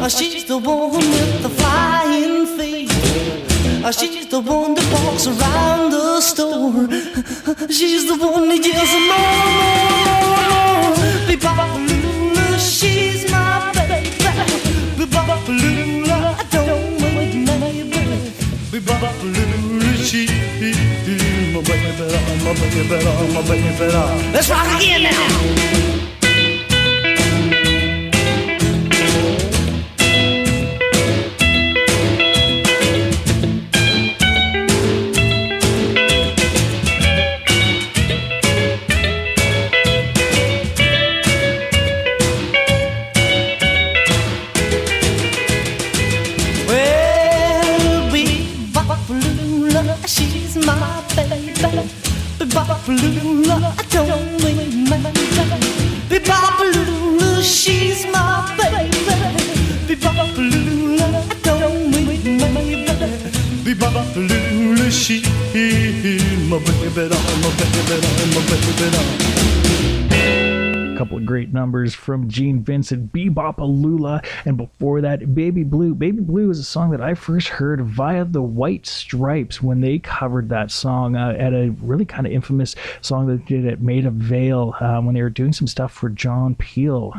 She's the one with the flying feet. She's the one that walks around the store. She's the one that yells more. Bebop-a-lula, she's my baby. Bebop-a-lula, I don't mean my baby. Bebop-a-lula, she's my baby, my baby, my baby. Let's rock again now. She's my baby. Bebop-a-lula, I don't mean my baby. Bebop-a-lula, she's my baby. Bebop-a-lula, I don't mean my baby. Bebop-a-lula, she's my baby, my baby, my baby. couple of great numbers from Gene Vincent, Bebop-a-Lula, and before that, Baby Blue. Baby Blue is a song that I first heard via the White Stripes when they covered that song at a really kind of infamous song that did at Maida Vale when they were doing some stuff for John Peel,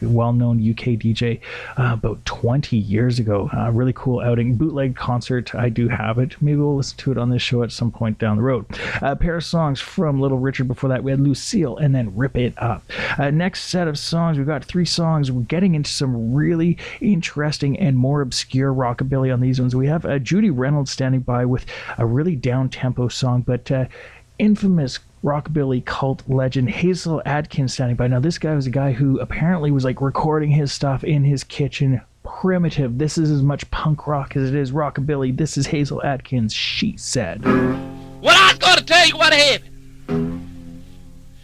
well-known UK DJ, about 20 years ago. Really cool outing. Bootleg concert. I do have it. Maybe we'll listen to it on this show at some point down the road. A pair of songs from Little Richard. Before that, we had Lucille and then Rip It Up. Next set of songs, we've got 3 songs. We're getting into some really interesting and more obscure rockabilly on these ones. We have Judy Reynolds standing by with a really down-tempo song, but infamous rockabilly cult legend Hazel Adkins standing by. Now, this guy was a guy who apparently was like recording his stuff in his kitchen. Primitive. This is as much punk rock as it is rockabilly. This is Hazel Adkins. She Said. Well, I was going to tell you what happened.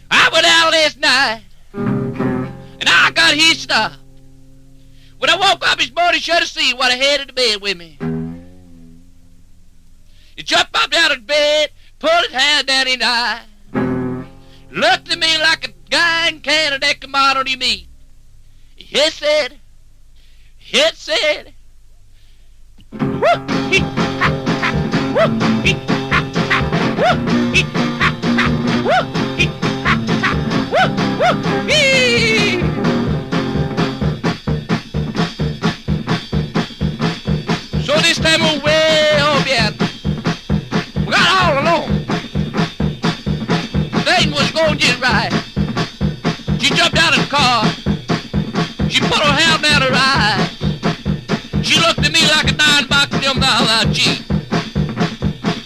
I went out last night, and I got hitched up. When I woke up this morning, should have seen what I had in the bed with me. He jumped up out of the bed, pulled his hand down in the eye, looked at me like a guy in Canada that come out on your meat. He said, so this time we're way over here. We got all alone. Thing was going to get right. She jumped out of the car. She put her hand down her eyes. She looked at me like a $9 them down our cheek.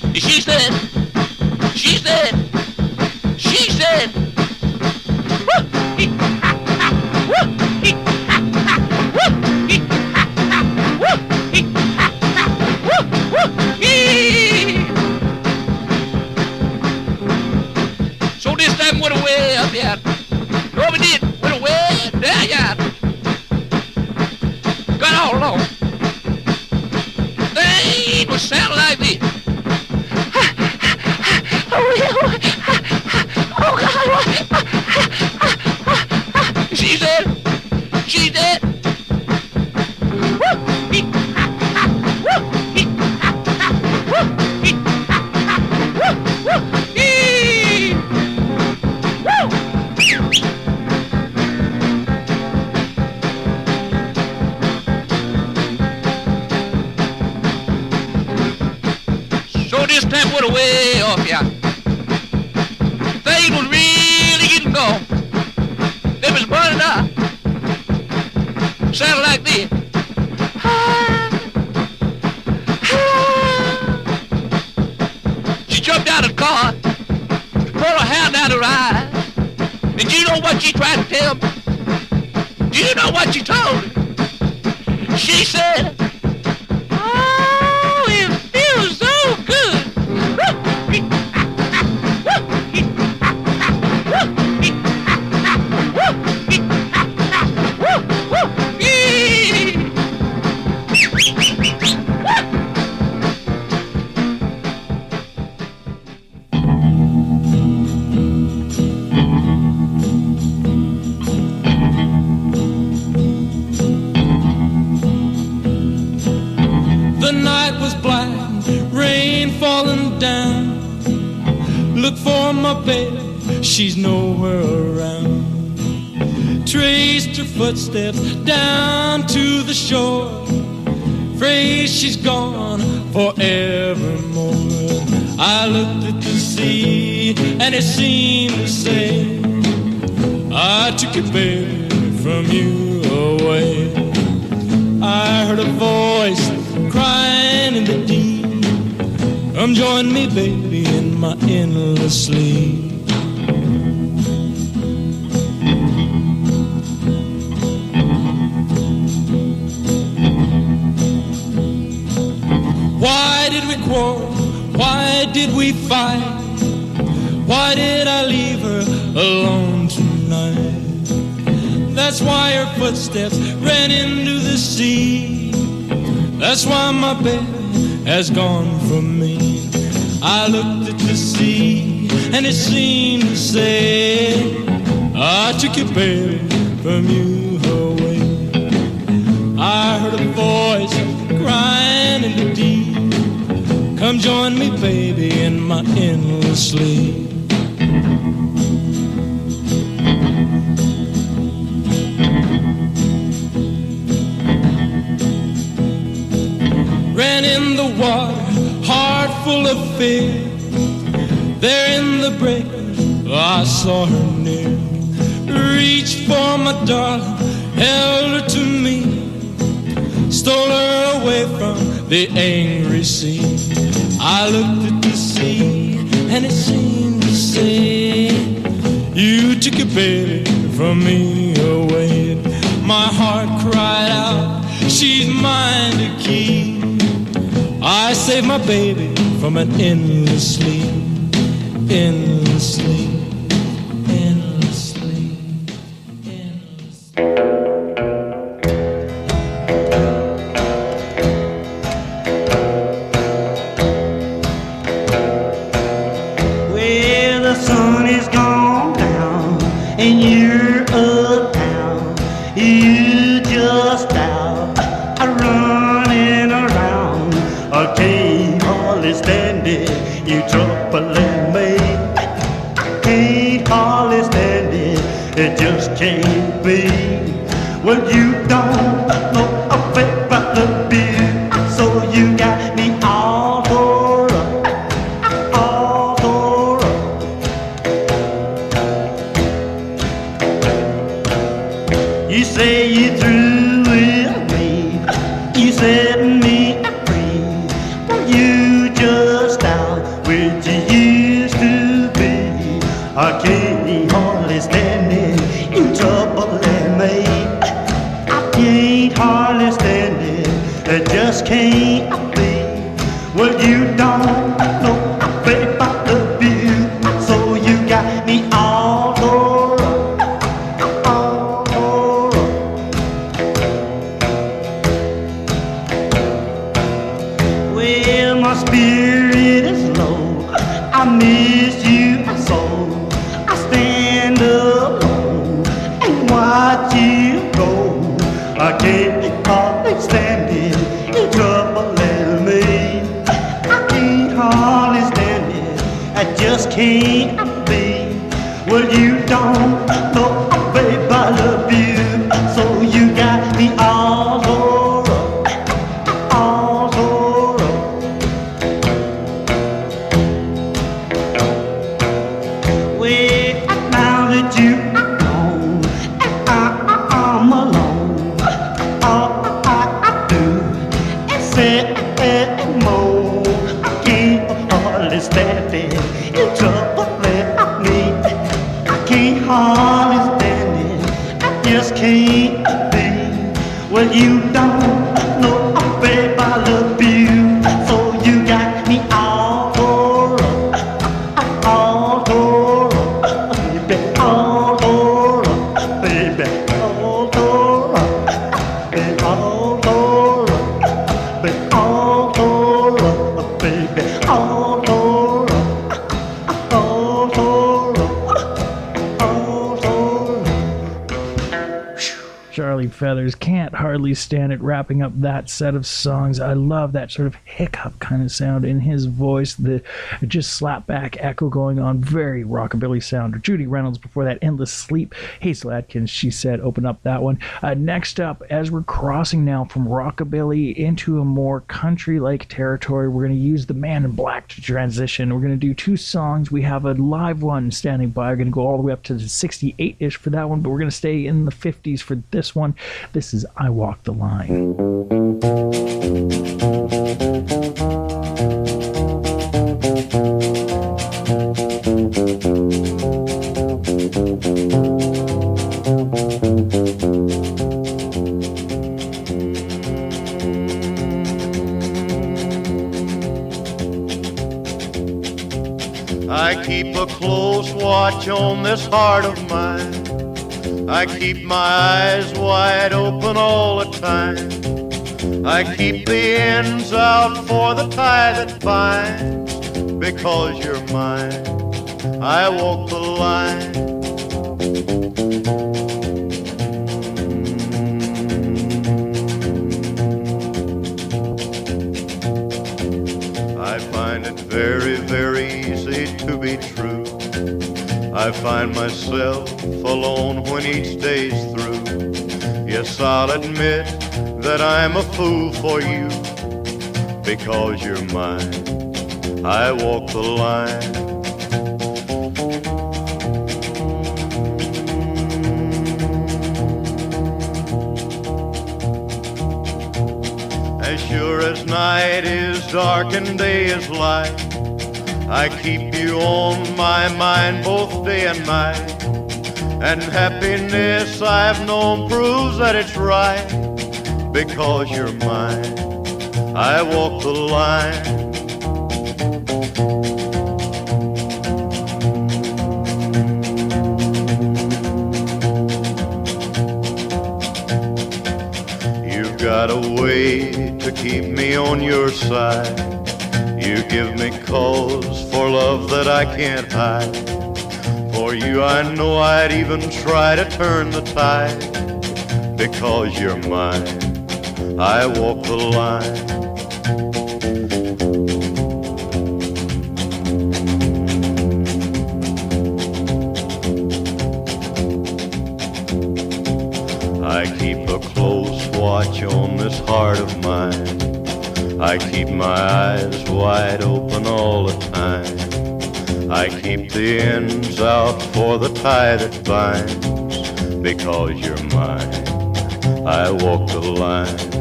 And she said, so this time went away up here. No, we did. Went away there, yeah. Got all alone. They was sounding like this. Oh, God. She said. So this time went away off here. Things was really getting gone. They was burning up. Sounded like this. She jumped out of the car, pulled her hand out her eyes. And you know what she tried to tell me? Do you know what she told me? She said, oh, it feels so good. The night was black, rain falling down. Look for my baby, she's nowhere around. Traced her footsteps down to the shore. Afraid she's gone forevermore. I looked at the sea and it seemed to say, I took your baby from you away. I heard a voice crying in the deep, come join me, baby, in my endless sleep. Why did we quarrel? Why did we fight? Why did I leave her alone tonight? That's why her footsteps ran into the sea. That's why my baby has gone from me. I looked at the sea and it seemed to say, I took your baby from you away. I heard a voice crying in the deep, come join me, baby, in my endless sleep. Ran in the water, heart full of fear. There in the breakers, I saw her near. Reached for my darling, held her to me, stole her away from the angry sea. I looked at the sea and it seemed to say, you took your baby from me away. My heart cried out, she's mine to keep. I saved my baby from an endless sleep. endlessly, endlessly. Well, the sun is gone down and you're uptown. You just out running around. I can't hardly stand it. You troubling me. I can't hardly stand it. It just can't be. Well, you don't know a bit about the view, so you got me all tore up, all tore up. You say you through with me, you set me free. Well, you just out where you used to be. I can't hardly stand it, you troubling me. I can't hardly stand it, it just can't be. Well, you don't know a bit about the view, so you got me all tore up, all tore up. Well, my spirit is low, I miss you so. I stand alone and watch you go. I can't hardly stand it, you troubling me. I can't hardly stand it, I just can't be. Well, you don't know, babe, I love you, so you got me all tore up, all tore up. Well, now that you are gone and I'm alone, all I do is sit and moan. I can't hardly stand it, you troubling me. I can't hardly stand it, I just can't be. Well, you don't know, babe, I love you, so you got me all tore up, all tore up, baby, all tore up, baby, all tore up, baby, all tore up, baby, all tore up, baby, all tore up, all tore up, all tore up. Charlie Feathers, Can't Hardly Stand It, wrapping up that set of songs. I love that sort of hiccup kind of sound in his voice, the just slap back echo going on, very rockabilly sound. Judy Reynolds before that, Endless Sleep. Hazel Atkins, She Said, open up that one. Next up, as we're crossing now from rockabilly into a more country-like territory, we're going to use the Man in Black to transition. We're going to do two songs. We have a live one standing by. We're going to go all the way up to the 68-ish for that one, but we're going to stay in the 50s for this one. This is I Walk the Line. I keep a close watch on this heart of mine. I keep my eyes wide open all the time. I keep the ends out for the tie that binds. Because you're mine, I walk the line. I find it very, very easy to be true. I find myself alone when each day's through. Yes, I'll admit that I'm a fool for you. Because you're mine, I walk the line. As sure as night is dark and day is light, I keep you on my mind both day and night. And happiness I've known proves that it's right. Because you're mine, I walk the line. got a way to keep me on your side. You give me cause for love that I can't hide. For you I know I'd even try to turn the tide. Because you're mine, I walk the line. I keep a close watch on this heart of mine. I keep my eyes wide open all the time. I keep the ends out for the tie that binds. Because you're mine, I walk the line.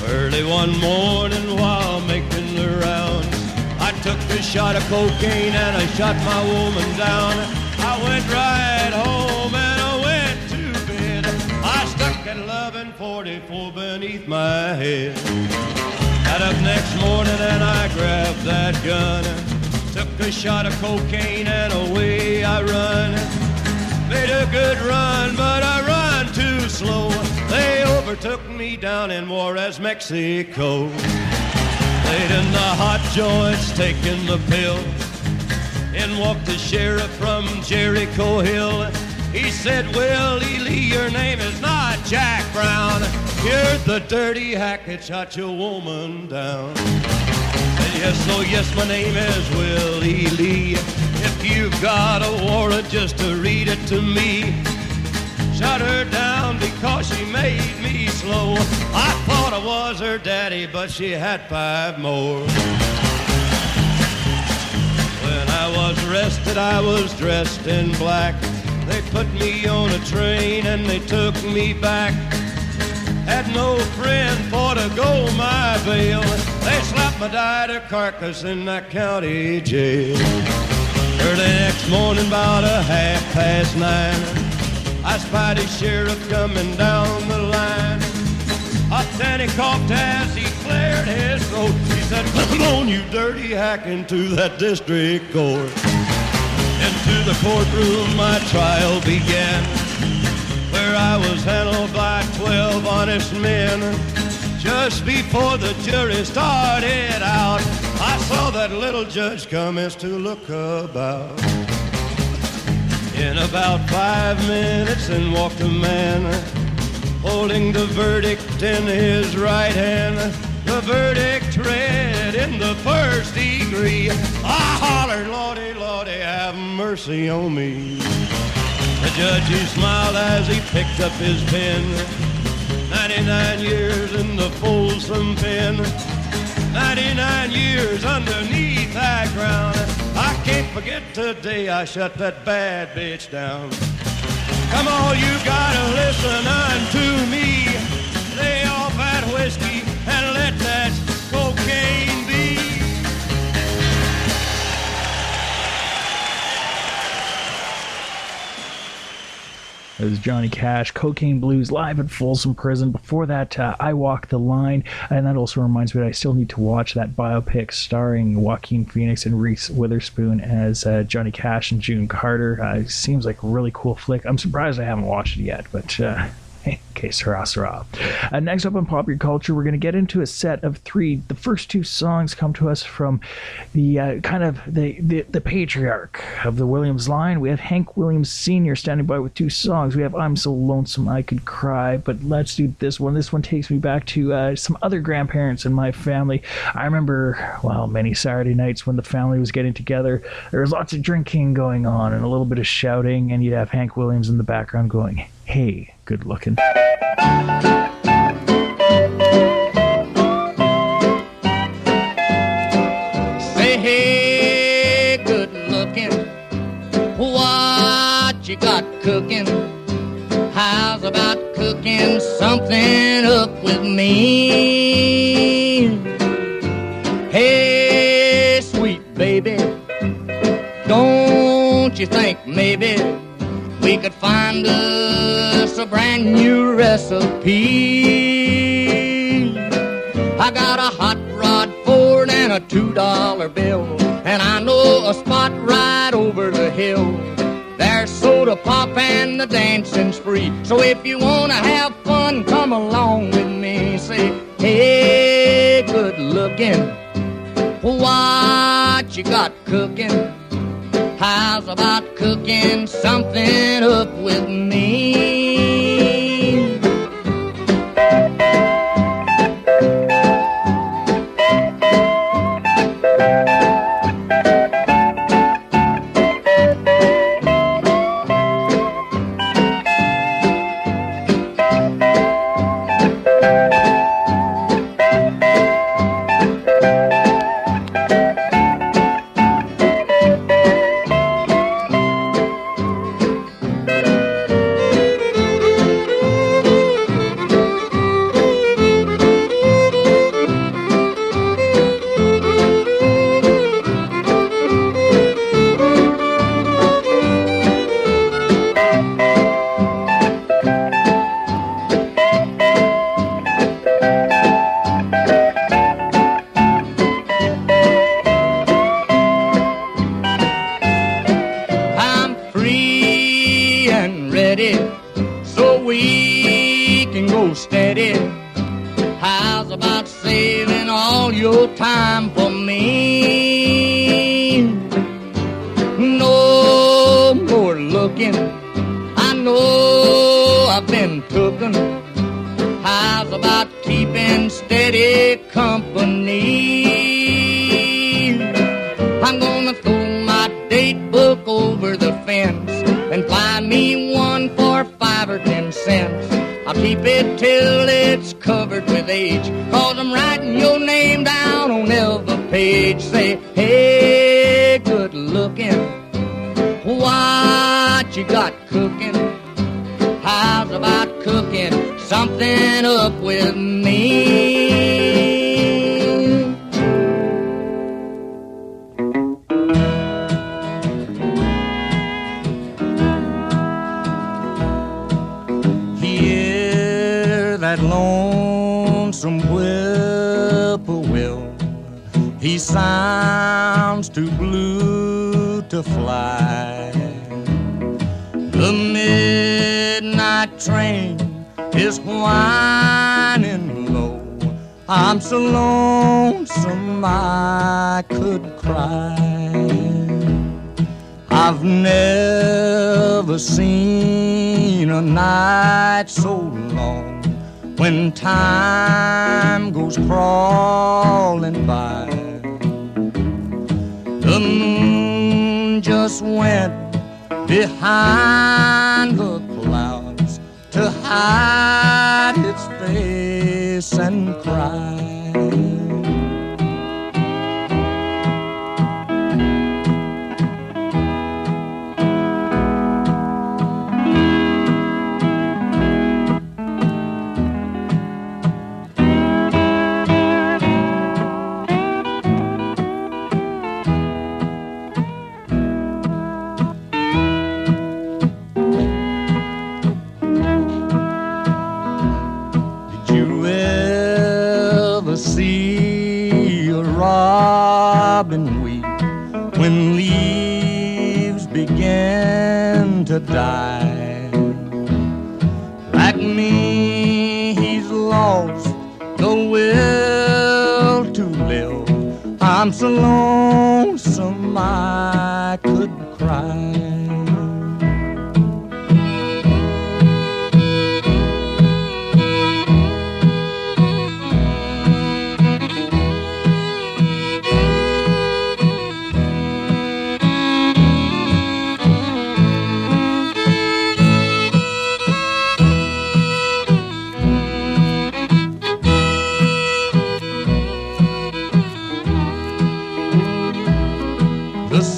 Early one morning while making the rounds, I took a shot of cocaine and I shot my woman down. I went right home and I went to bed. I stuck at 11:44 beneath my head. Got up next morning and I grabbed that gun. Took a shot of cocaine and away I run. Made a good run, but I run too slow. They overtook me down in Juarez, Mexico. Laid in the hot joints, taking the pill. In walked the sheriff from Jericho Hill. He said, Willie Lee, your name is not Jack Brown. You're the dirty hack that shot your woman down. Said, yes, oh yes, my name is Willie Lee. If you've got a warrant, just to read it to me. Shot her down because she made me slow. I thought I was her daddy, but she had 5 more. When I was arrested, I was dressed in black. They put me on a train and they took me back. Had no friend for to go my bail. They slapped my died carcass in that county jail. Early next morning, about 9:30, I spied a sheriff coming down the line. Up then he coughed as he cleared his throat. He said, come on, you dirty hack, into that district court. Into the courtroom my trial began, where I was handled by 12 honest men. Just before the jury started out, I saw that little judge commence to look about. In about 5 minutes in walked a man, holding the verdict in his right hand. The verdict read in the first degree. I hollered, Lordy, Lordy, have mercy on me. The judge, he smiled as he picked up his pen. 99 years in the Folsom pen. 99 years underneath that ground. I can't forget today I shut that bad bitch down. Come on, you gotta listen unto me. Lay off that whiskey and let that cocaine be. It was Johnny Cash, Cocaine Blues, live at Folsom Prison. Before that, I Walk the Line. And that also reminds me that I still need to watch that biopic starring Joaquin Phoenix and Reese Witherspoon as Johnny Cash and June Carter. Seems like a really cool flick. I'm surprised I haven't watched it yet, but okay, sarah, sarah. Next up on Popular Culture, we're going to get into a set of 3. The first 2 songs come to us from the kind of the patriarch of the Williams line. We have Hank Williams Sr. standing by with 2 songs. We have I'm So Lonesome I Could Cry, but let's do this one. This one takes me back to some other grandparents in my family. I remember, well, many Saturday nights when the family was getting together, there was lots of drinking going on and a little bit of shouting, and you'd have Hank Williams in the background going, hey, good looking. Say, hey, good looking, what you got cooking? How's about cooking something up with me? Hey, sweet baby, don't you think maybe we could find us a brand new recipe? I got a hot rod Ford and a $2 bill, and I know a spot right over the hill. There's soda pop and the dancing's free. So if you wanna have fun, come along with me. Say, hey, good looking, what you got cooking? How's about cooking something up with me?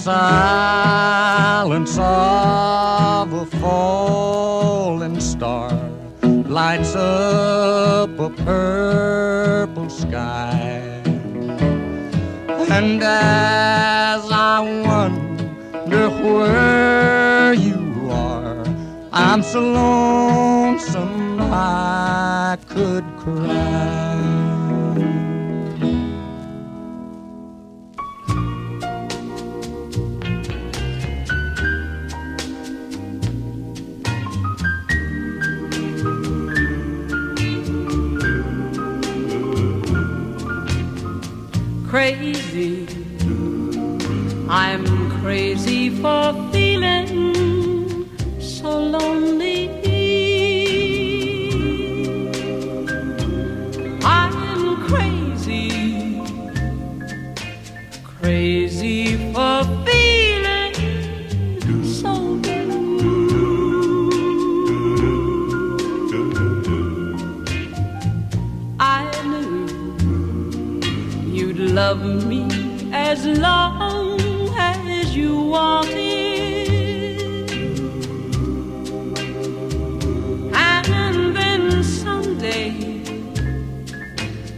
silence of a falling star lights up a purple sky. And as I wonder where you are, I'm so lonesome I could cry. crazy. I'm crazy for feeling so lonely. I'm crazy, crazy for feeling so blue. I knew you'd love me as long as you wanted, and then someday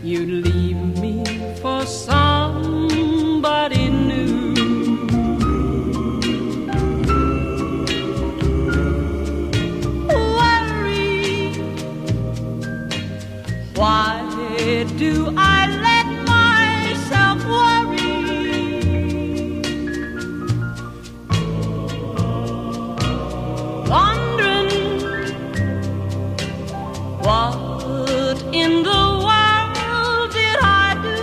you'd leave me for somebody new. Worry, why do I let myself worry? Wondering what in the world did I do?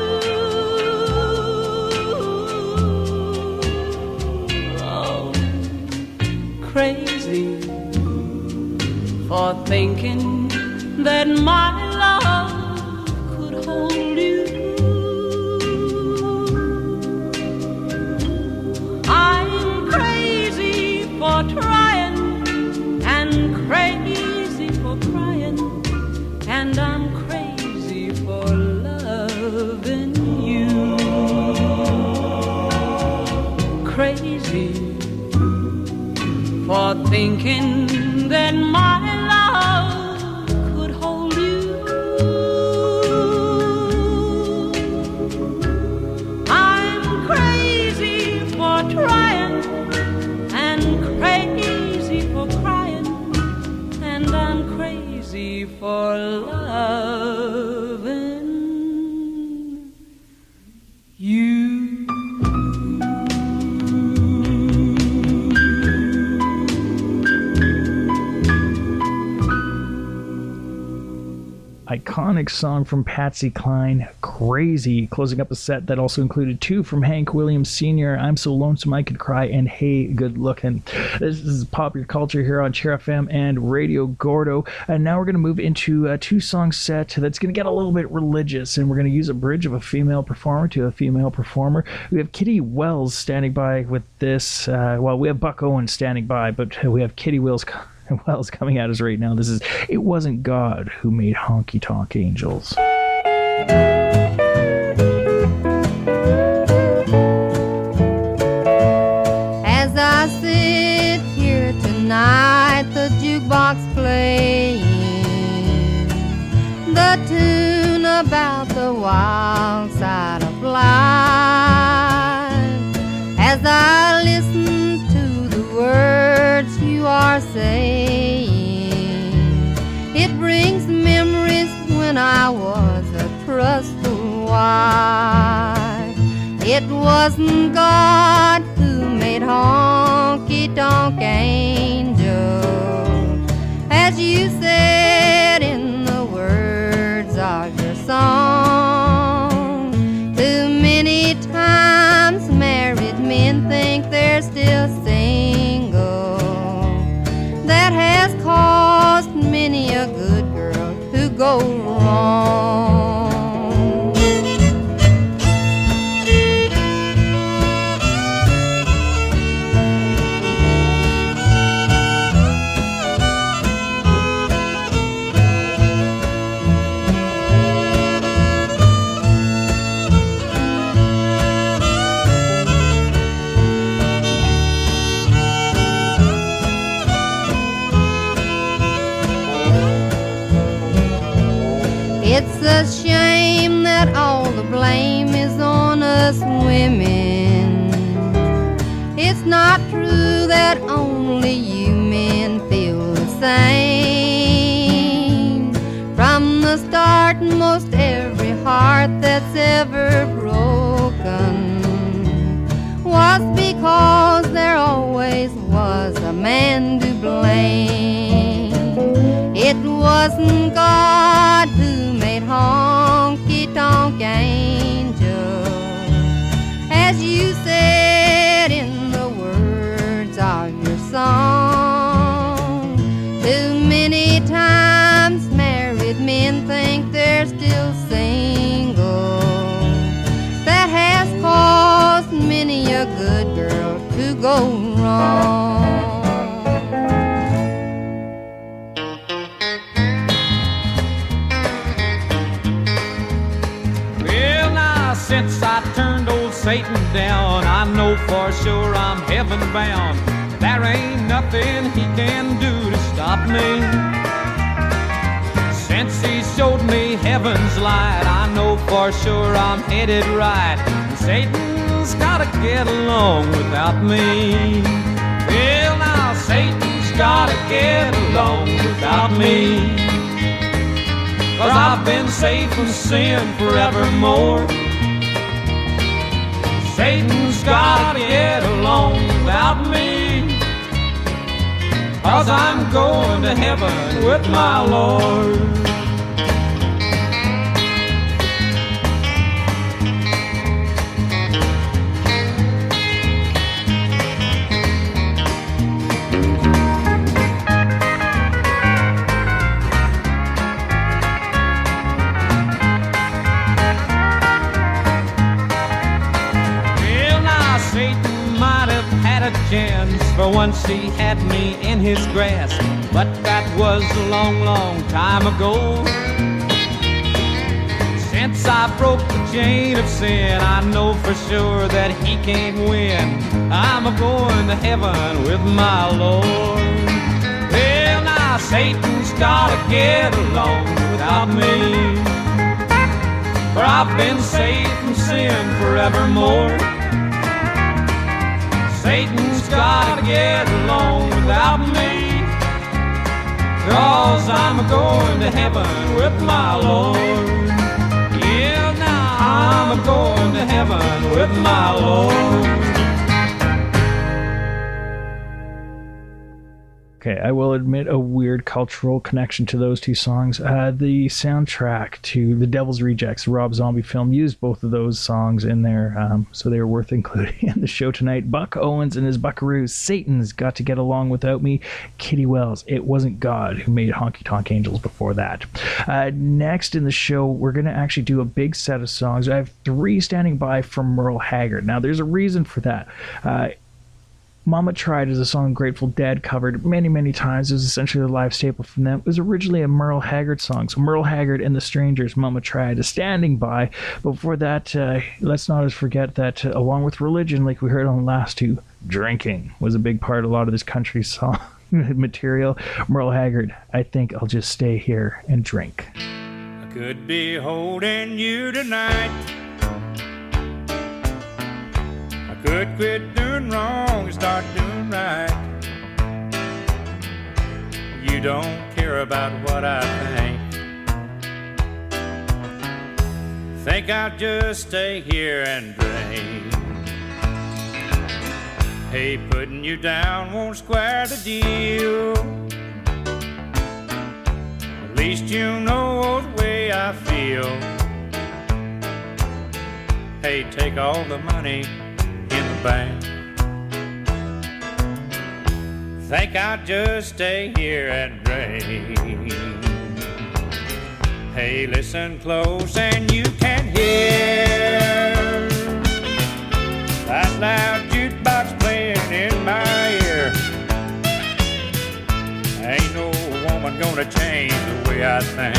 Oh, crazy for thinking that my love could hold you. I'm crazy for trying and crazy for crying, and I'm crazy for loving you. Crazy for thinking that my love could hold you. I'm crazy for trying and crazy for crying, and I'm crazy for loving you. Iconic song from Patsy Cline, Crazy, closing up a set that also included two from Hank Williams Sr., I'm So Lonesome I Could Cry, and Hey Good Lookin'. This is Pop Your Culture here on Chair FM and Radio Gordo, and now we're going to move into a two-song set that's going to get a little bit religious, and we're going to use a bridge of a female performer to a female performer. We have Kitty Wells standing by with this. Well, we have Buck Owens standing by, but we have Kitty Wells coming at us right now. This is It Wasn't God Who Made Honky Tonk Angels. As I sit here tonight, the jukebox playing the tune about the wild side of life. As I listen to the words you are saying, it brings memories when I was a trustful wife. It wasn't God who made honky-tonk angels, as you said in the words of your song. Too many times married men think they're still single. That has caused many a good girl to go wrong. It's a shame that all the blame is on us women. It's not true that only you men feel the same. From the start, most every heart that's ever broken was because there always was a man to blame. It wasn't God who made honky-tonk angels, Since I turned old Satan down, I know for sure I'm heaven bound. There ain't nothing he can do to stop me. Since he showed me heaven's light, I know for sure I'm headed right. And Satan's gotta get along without me. Well, now Satan's gotta get along without me. 'Cause I've been saved from sin forevermore. Satan's gotta get along without me. 'Cause I'm going to heaven with my Lord. Chance, for once he had me in his grasp, but that was a long, long time ago. Since I broke the chain of sin, I know for sure that he can't win. I'm a-going to heaven with my Lord. Well, now Satan's gotta get along without me, for I've been saved from sin forevermore. Satan's gotta get along without me, 'cause I'm a-going to heaven with my Lord. Yeah, now I'm a-going to heaven with my Lord. Okay, I will admit a weird cultural connection to those two songs. The soundtrack to The Devil's Rejects, the Rob Zombie film, used both of those songs in there, so they were worth including in the show tonight. Buck Owens and his Buckaroos, Satan's Got to Get Along Without Me, Kitty Wells, It Wasn't God Who Made Honky Tonk Angels before that. Next in the show, we're going to actually do a big set of songs. I have 3 standing by from Merle Haggard. Now, there's a reason for that. Mama Tried is a song Grateful Dead covered many, many times. It was essentially a live staple from them. It was originally a Merle Haggard song. So Merle Haggard and the Strangers, Mama Tried, is standing by. But before that, let's not forget that along with religion, like we heard on the last 2, drinking was a big part of a lot of this country song material. Merle Haggard, I think I'll just stay here and drink. I could be holding you tonight. Could quit doing wrong and start doing right. You don't care about what I think I'll just stay here and drink. Hey, putting you down won't square the deal. At least you know the way I feel. Hey, take all the money in the bank. Think I'll just stay here and drink. Hey, listen close and you can hear that loud jukebox playing in my ear. Ain't no woman gonna change the way I think.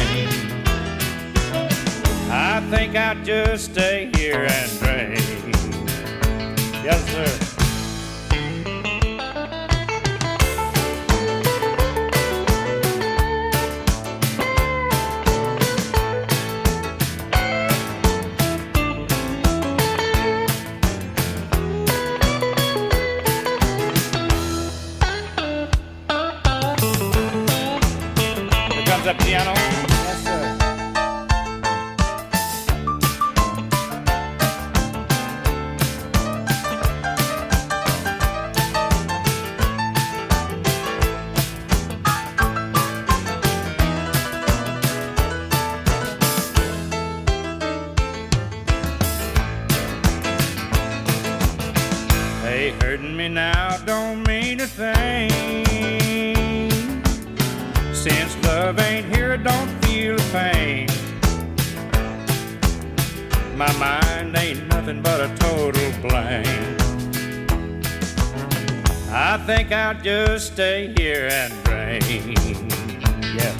I think I'll just stay here and drink. Yes, sir. Here comes that piano. Yes, sir. Hurting me now don't mean a thing. Since love ain't here, I don't feel the pain. My mind ain't nothing but a total blank. I think I'll just stay here and drink. Yeah.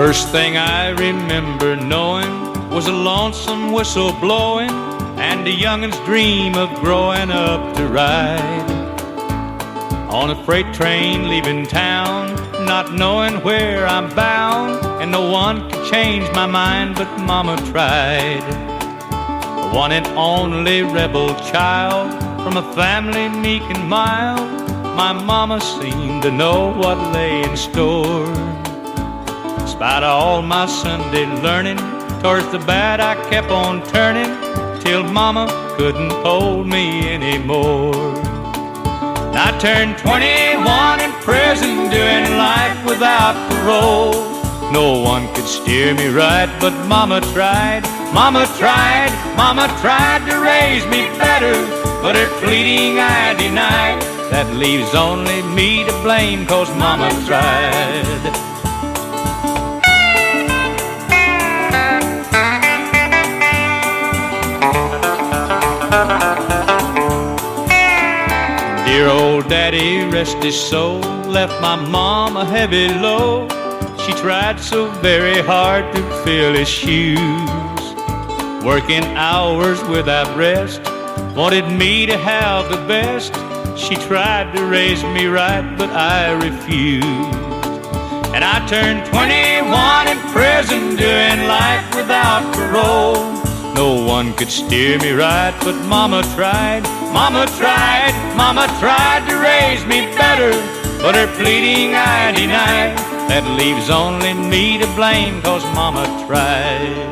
First thing I remember knowing was a lonesome whistle blowing and a youngin's dream of growing up to ride on a freight train leaving town, not knowing where I'm bound, and no one could change my mind but Mama tried. The one and only rebel child from a family meek and mild, my Mama seemed to know what lay in store. In spite of all my Sunday learning, towards the bad I kept on turning, till Mama couldn't hold me anymore. I turned 21 in prison, doing life without parole. No one could steer me right, but Mama tried, Mama tried, Mama tried to raise me better, but her pleading I denied. That leaves only me to blame, 'cause Mama tried. Dear old daddy, rest his soul, left my mom a heavy load. She tried so very hard to fill his shoes, working hours without rest, wanted me to have the best. She tried to raise me right, but I refused. And I turned 21 in prison, doing life without parole. No one could steer me right, but Mama tried, Mama tried, Mama tried to raise me better, but her pleading I denied. That leaves only me to blame, 'cause Mama tried.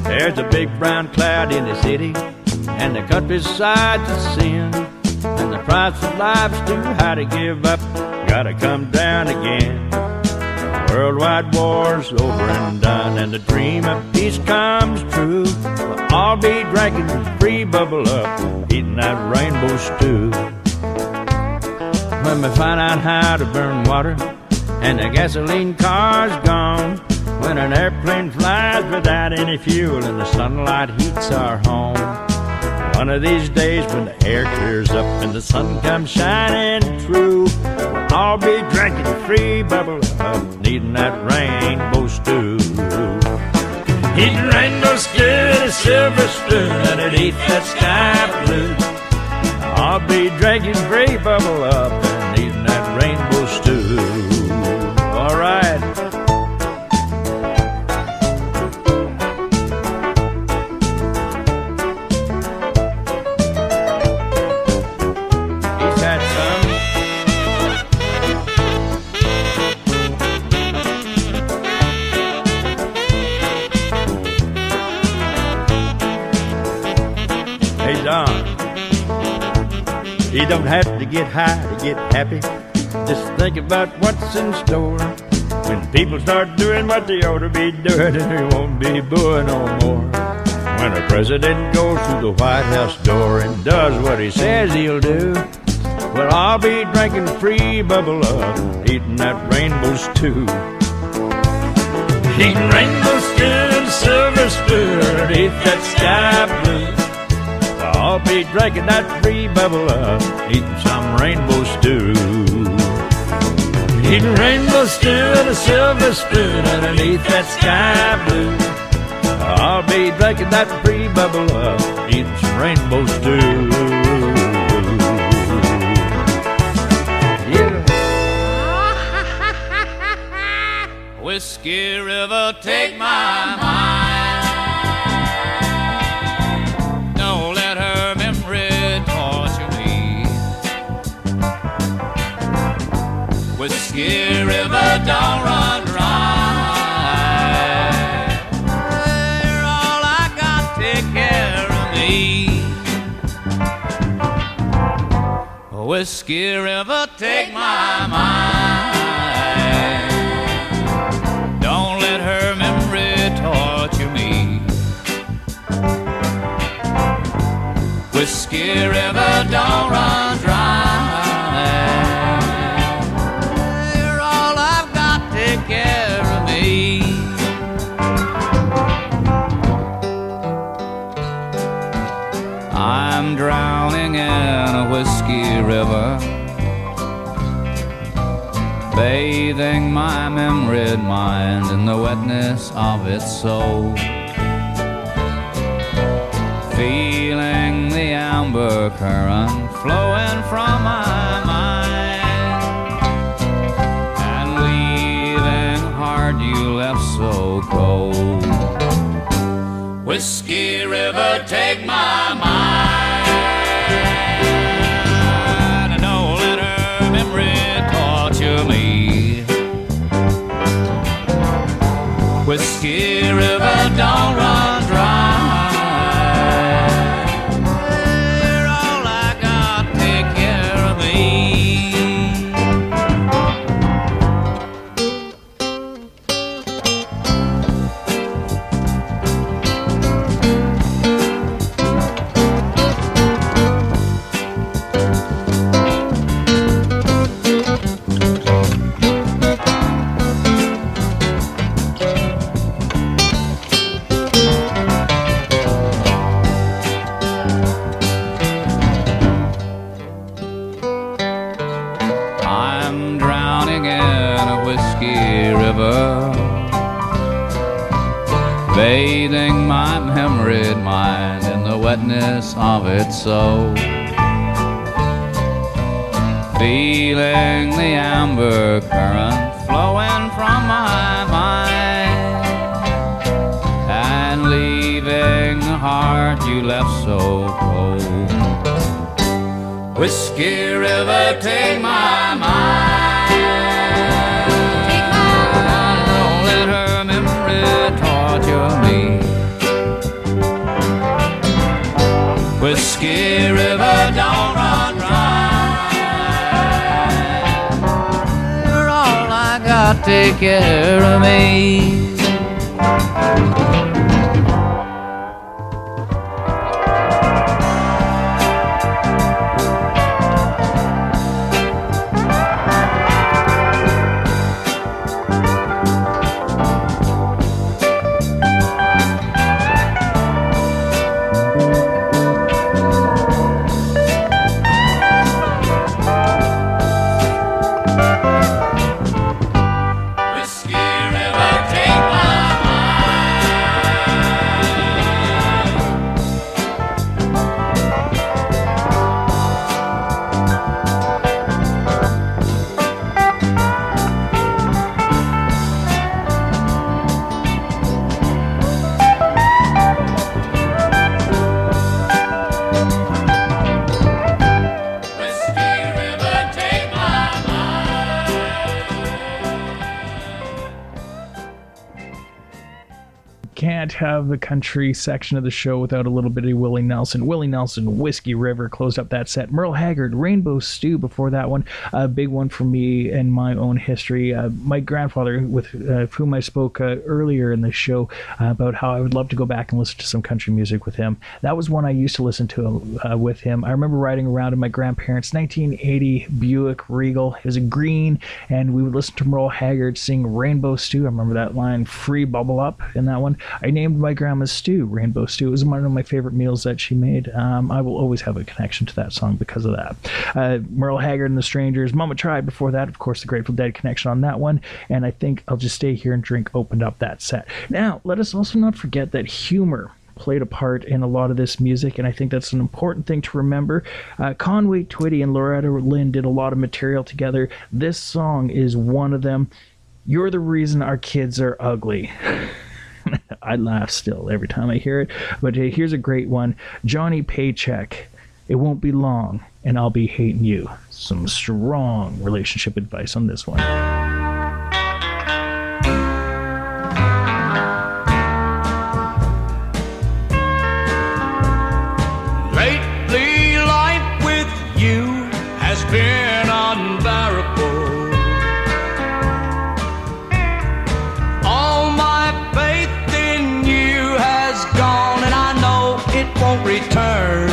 There's a big brown cloud in the city, and the countryside's a sin, and the price of life's too high to give up, gotta come down again. Worldwide war's over and done, and the dream of peace comes true. We'll all be drinking free bubble up, eating that rainbow stew. When we find out how to burn water, and the gasoline car's gone, when an airplane flies without any fuel and the sunlight heats our home. One of these days when the air clears up and the sun comes shining through, we'll all be drinking free bubble up, needing that rainbow stew. Eating rainbow stew in a silver spoon underneath that sky blue. I'll be drinking free bubble up and needing that rainbow stew. All right. You don't have to get high to get happy. Just think about what's in store. When people start doing what they ought to be doing, and they won't be booing no more. When a president goes through the White House door and does what he says he'll do, well, I'll be drinking free bubble up, eating that rainbow stew. Eating rainbow stew and silver spoon underneath that sky blue. I'll be drinking that free bubble up, eating some rainbow stew. Eating rainbow stew and a silver spoon underneath that sky blue. I'll be drinking that free bubble up, eating some rainbow stew. Yeah. Whiskey River, take my mind. Don't let her memory torture me. Whiskey River, don't run dry. You're all I got, take care of me. Whiskey River, take my mind. Don't let her memory torture me. Whiskey River, don't run dry. You're all I've got, take care of me. I'm drowning in a whiskey river, bathing my memory mind in the wetness of its soul, feeling the amber current flowing from my mind, and leaving heart you left so cold. Whiskey River, take my mind, and don't let her memory torture me. Whiskey River, don't run dry. You're all I got, take care of me. I'm drowning in a whiskey river, bathing my memory mind in the wetness of its soul, feeling the amber current flowing from my mind, and leaving the heart you left so cold. Whiskey River, take my mind, don't let her memory torture me. Whiskey River, don't run dry. You're all I got, take care of me. Can't have the country section of the show without a little bit of Willie Nelson. Willie Nelson, Whiskey River closed up that set. Merle Haggard, Rainbow Stew before that one. A big one for me in my own history. My grandfather, with whom I spoke earlier in the show about how I would love to go back and listen to some country music with him. That was one I used to listen to with him. I remember riding around in my grandparents' 1980 Buick Regal. It was a green, and we would listen to Merle Haggard sing Rainbow Stew. I remember that line, free bubble up, in that one. I named my grandma's stew Rainbow Stew. It was one of my favorite meals that she made. I will always have a connection to that song because of that. Merle Haggard and the Strangers, Mama Tried before that, of course, the Grateful Dead connection on that one, and I think I'll Just Stay Here and Drink opened up that set. Now, let us also not forget that humor played a part in a lot of this music, and I think that's an important thing to remember. Conway Twitty and Loretta Lynn did a lot of material together. This song is one of them. You're the Reason Our Kids Are Ugly. I laugh still every time I hear it, but here's a great one. Johnny Paycheck, It Won't Be Long, and I'll Be Hating You. Some strong relationship advice on this one. Lately, life with you has been unbearable. All my faith in you has gone, and I know it won't return.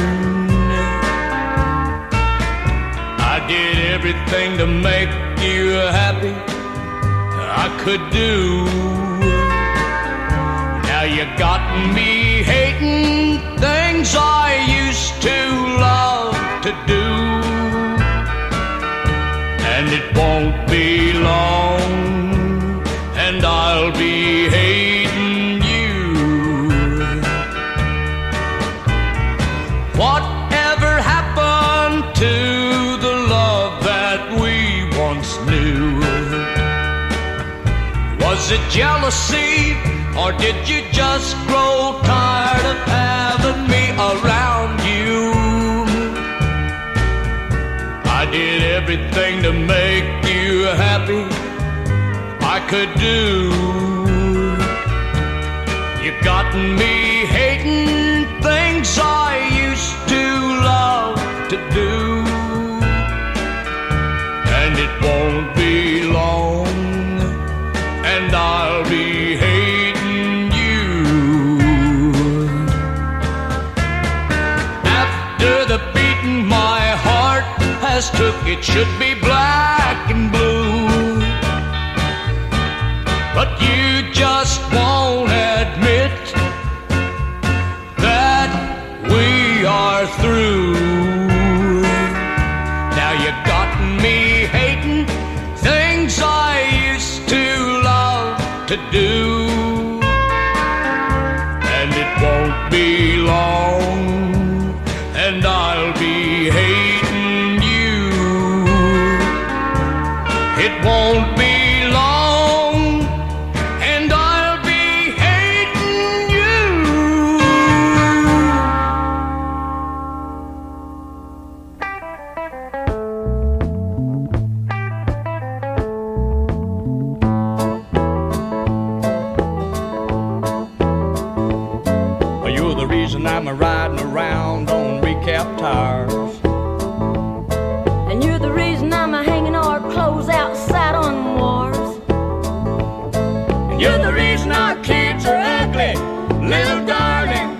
everything to make you happy I could do. Now you got me hating things I used to love to do. And it won't be long, and I'll be hating you. Whatever happened to the love that we once knew? Was it jealousy, or did you just grow tired of having me around you? I did everything to make you happy I could do. You got me hating things I used to love to do. And it won't be long, and I'll be hating you. After the beating my heart has took, it should be black and blue. But you just won't admit that we are through. Now you got me hating things I used to love to do. And it won't be long, and I'll be hating you. It won't be long, and I'll be hating you. You're the reason I'm riding around on recap tires. And you're the reason I'm hanging our clothes outside on wharves. And you're the reason our kids are ugly, little darling.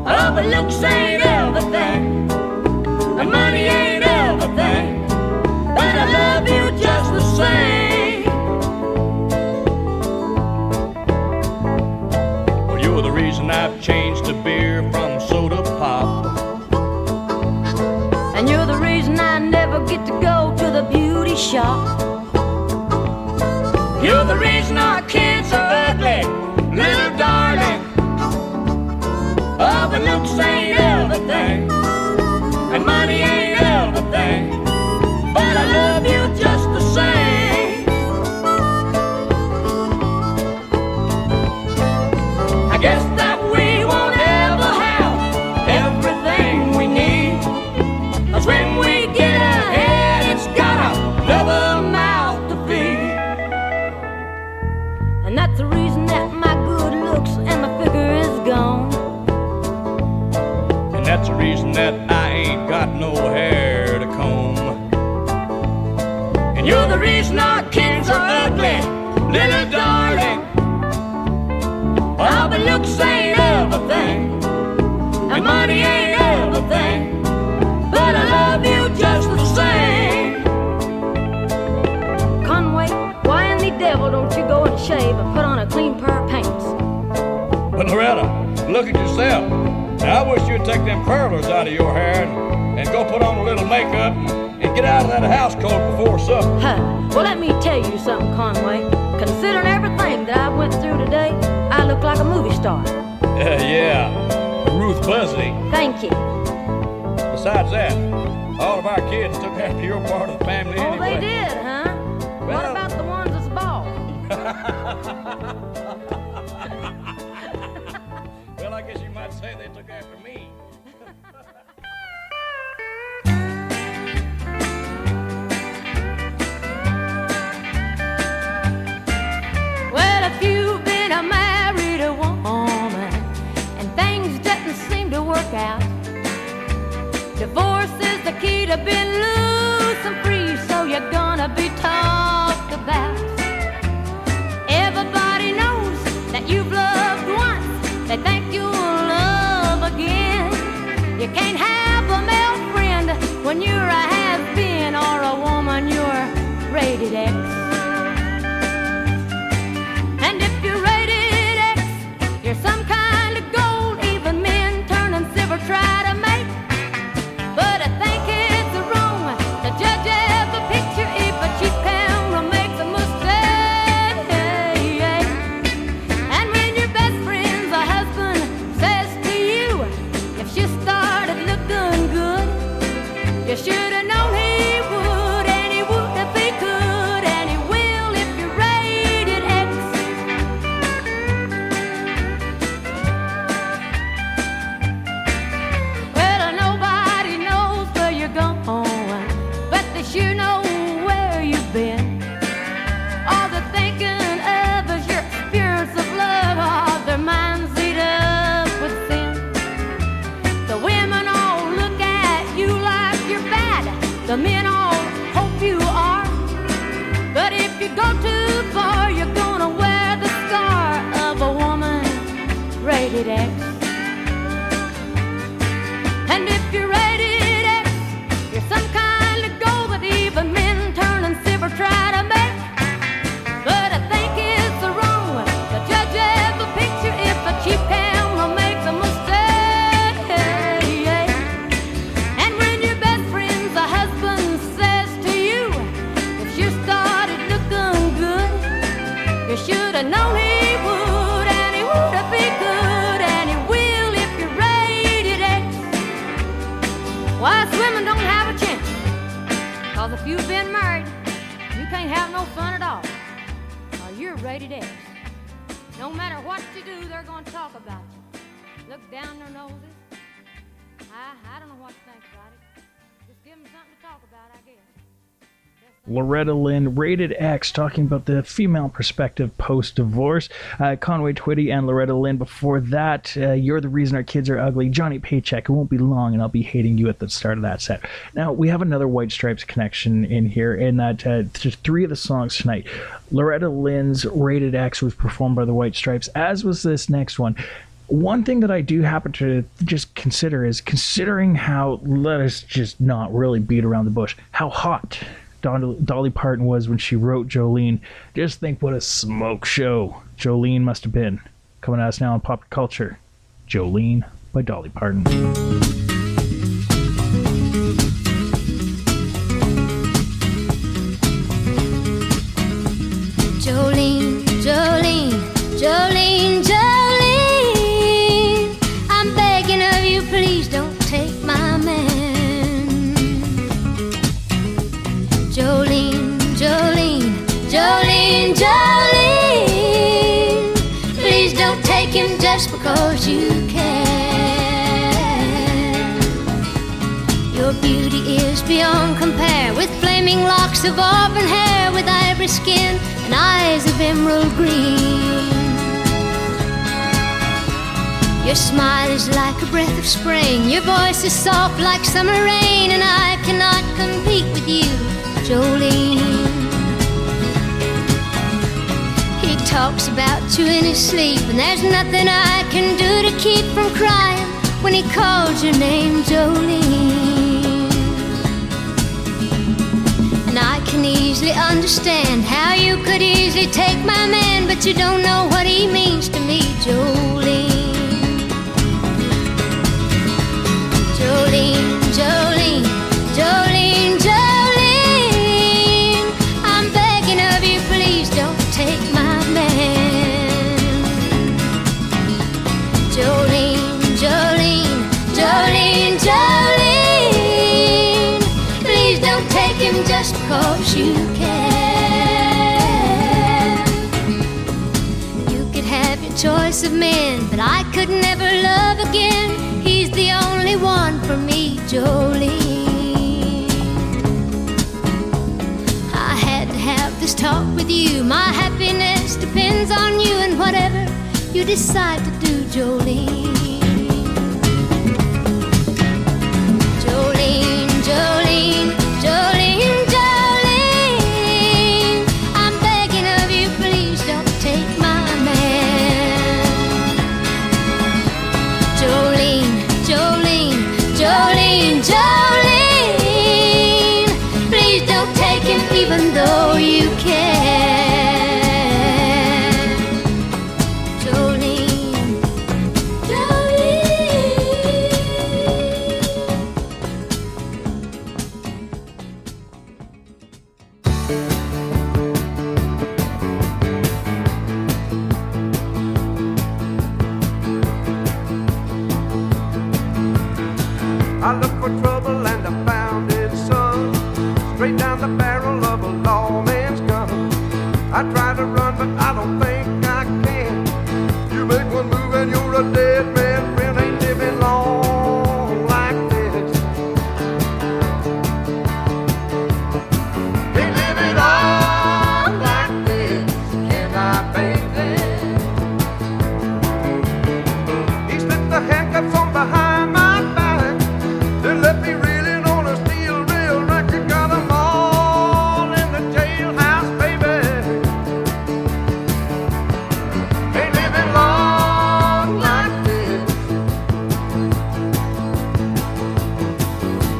Oh, but looks ain't everything, and money ain't everything, but I love you just the same. Well, you're the reason I've changed the beer from soda pop. And you're the reason I never get to go to the beauty shop. You're the reason our kids are ugly, little darling. Oh, but looks ain't everything, and money ain't everything, but I love you just the same. I guess that we won't ever have everything we need, 'cause when we get ahead, it's got another mouth to feed. And that's the reason that my good looks and my figure is gone. And that's the reason that I ain't got no hair to comb. And you're the reason our kids are ugly, little darling. Oh, but looks ain't everything, and money ain't everything, but I love you just the same. Conway, why in the devil don't you go and shave and put on a clean pair of pants? But Loretta, look at yourself. Now, I wish you'd take them curlers out of your hair and go put on a little makeup and get out of that house coat before supper. Huh. Well, let me tell you something, Conway. Considering everything that I went through today, I look like a movie star. Yeah, Ruth Buzzy. Thank you. Besides that, all of our kids took after your part of the family Oh, anyway. they did, huh? What about the ones that's bald? Well, I guess you might say they took after me. Well, if you've been a married woman and things didn't seem to work out, divorce is the key to being loose and free, so you're gonna be talked about. Everybody knows that you've loved once, they think you'll love again. You can't have a male friend when you're a has-been or rated X. And if you're rated X, you're some kind of gold. Even men turn and silver try to make. But I think it's wrong to judge every picture if a cheap camera makes a mistake. And when your best friend's a husband says to you, if she started looking good, you should have known he would, and he would if he could, and he will if you're rated X. Well, nobody knows where you're going, but they sure know where you've been. All they're thinking of is your experience of love, all their minds eat up with sin. The women all look at you like you're bad, the men all hope you are. But if you go too far, you're gonna wear the scar of a woman rated X. And if you're rated X, you're some kind of gold that even men turn and silver try to make. But I think it's wrong to judge every picture if a cheap camera makes a mistake. And when your best friend's a husband says to you, if you started looking good, you should have known he would, and he would if he could, and he will if you're rated X. Why, us women don't have a chance, 'cause if you've been married, you can't have no fun at all, or you're rated X. No matter what you do, they're gonna talk about you. Look down their noses. I don't know what to think about it. Just give them something to talk about, I guess. Loretta Lynn, Rated X, talking about the female perspective post-divorce. Conway Twitty and Loretta Lynn. Before that, You're the Reason Our Kids Are Ugly. Johnny Paycheck, It Won't Be Long, and I'll Be Hating You at the start of that set. Now, we have another White Stripes connection in here, in that just three of the songs tonight. Loretta Lynn's Rated X was performed by the White Stripes, as was this next one. One thing that I do happen to just consider is, considering how, let us just not really beat around the bush, how hot Dolly Parton was when she wrote Jolene. Just think what a smoke show Jolene must have been. Coming at us now on Pop Culture, Jolene by Dolly Parton. Jolene, Jolene, Jolene, Jolene, I'm begging of you, please don't take my man. Jolene, Jolene, Jolene, Jolene, please don't take him just because you can. Your beauty is beyond compare, with flaming locks of auburn hair, with ivory skin and eyes of emerald green. Your smile is like a breath of spring, your voice is soft like summer rain, and I cannot compete with you, Jolene. He talks about you in his sleep, and there's nothing I can do to keep from crying when he calls your name, Jolene. And I can easily understand how you could easily take my man, but you don't know what he means to me, Jolene. Jolene, Jolene, Jolene, Jolene, I'm begging of you, please don't take my man. Jolene, Jolene, Jolene, Jolene, please don't take him just because you can. You could have your choice of men, but I could never love again. He's the only one for me, Jolene. I had to have this talk with you. My happiness depends on you, and whatever you decide to do, Jolene. Jolene, Jolene, Jolene, Jolene, I'm begging of you, please don't take my man. Jolene, Jolene, Jolene, Jolene, please don't take him even though you you can. Jolene, Jolene. I looked for trouble and I found it, son. Straight down the barrel of a lawman's gun. I tried to run, but I don't think I can. You make one move and you're a dead man. Friend ain't living long like this. Ain't living long like this. Can I, baby? He slipped the handcuffs on behind my back. They left me reeling on a steel rail record. Got 'em all in the jailhouse, baby. Ain't living long like this.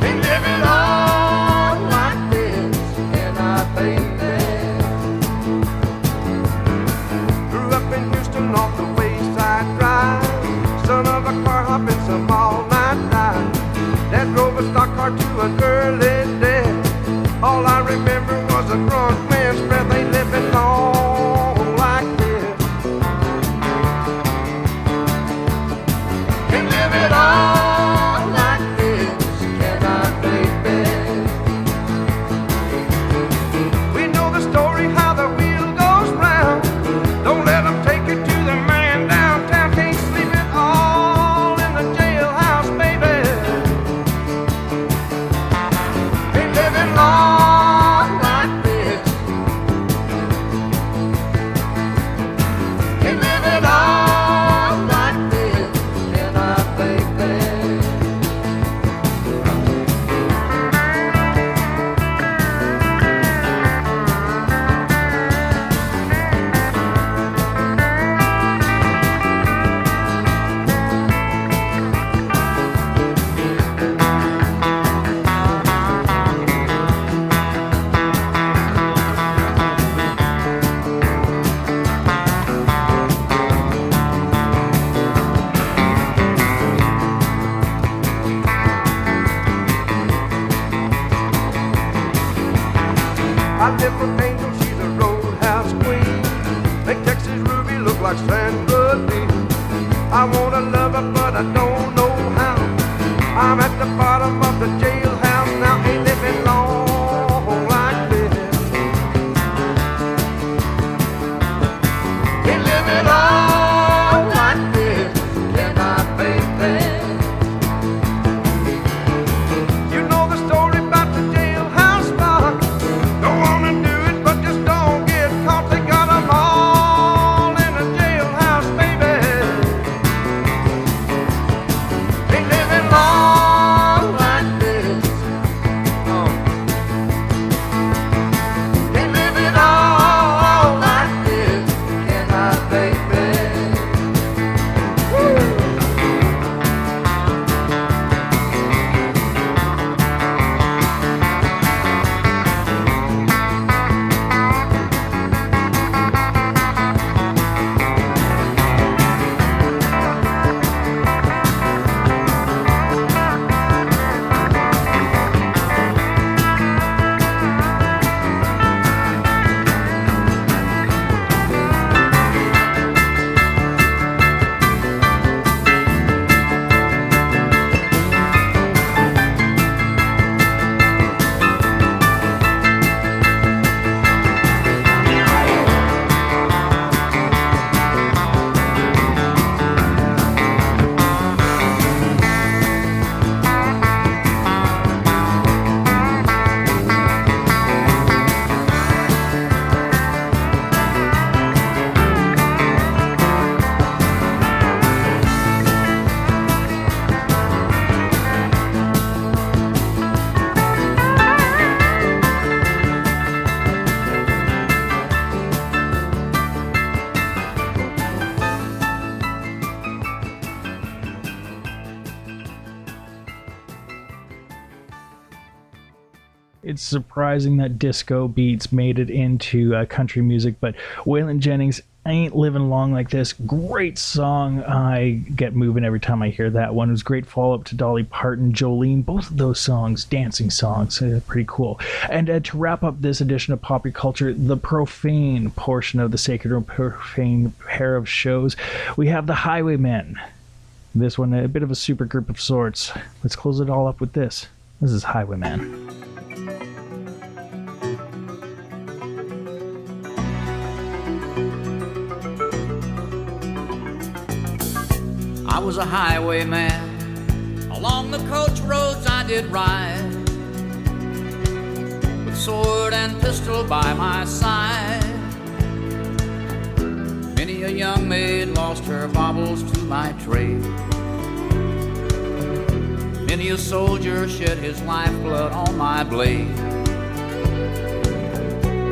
Ain't living long like this. Can I, baby? Grew up in Houston off the Wayside Drive. Son of a car hopping some all-night drive. Dad drove a stock car to an early death. All I remember was a drunk man's breath. Ain't living long like this. Ain't living long like this. Can I, baby? We know the story how the wheel goes round. Don't let 'em take you to the man downtown. Can't sleep at all in the jailhouse, baby. Ain't living long like this. Ain't living long like this. Can I, baby? I live for Angel, she's a roadhouse queen. Make Texas Ruby look like Sandra Dee. I wanna love her, but I don't know how. I'm at the bottom of the jailhouse now. Ain't living long like this. Ain't living long like this. Can I, baby? You know the story about the jailhouse rock. Don't wanna do it, but just don't get caught. They got 'em all in the jailhouse, baby. Ain't living long like this. surprising that disco beats made it into country music, but Waylon Jennings, I Ain't Living Long Like This. Great song. I get moving every time I hear that one. It was a great follow-up to Dolly Parton, Jolene. Both of those songs, dancing songs, pretty cool. And to wrap up this edition of Popular Culture, the Profane portion of the Sacred and Profane pair of shows, we have the Highwaymen. This one, a bit of a super group of sorts. Let's close it all up with this. This is Highwaymen. I was a highwayman. Along the coach roads I did ride, with sword and pistol by my side. Many a young maid lost her baubles to my trade. Many a soldier shed his lifeblood on my blade.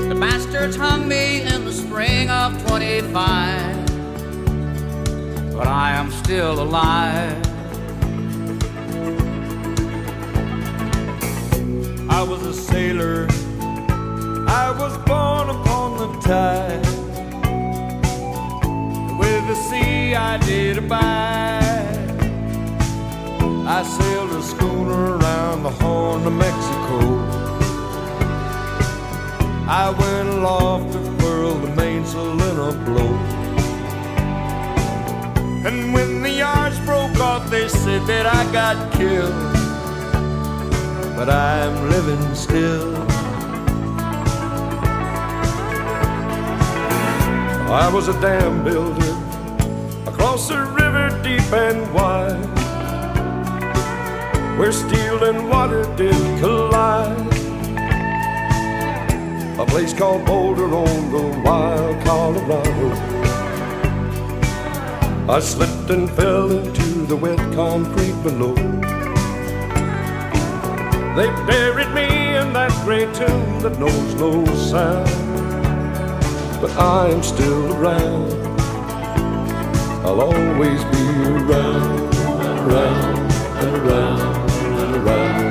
The bastards hung me in the spring of 25, but I am still alive. I was a sailor, I was born upon the tide. With the sea I did abide. I sailed a schooner around the Horn of Mexico. I went aloft to furl the mainsail in a blow. And when the yards broke off, they said that I got killed. But I'm living still. I was a dam builder across a river deep and wide, where steel and water did collide. A place called Boulder on the wild Colorado. I slipped and fell into the wet concrete below. They buried me in that great tomb that knows no sound. But I am still around. I'll always be around, around, and around, and around.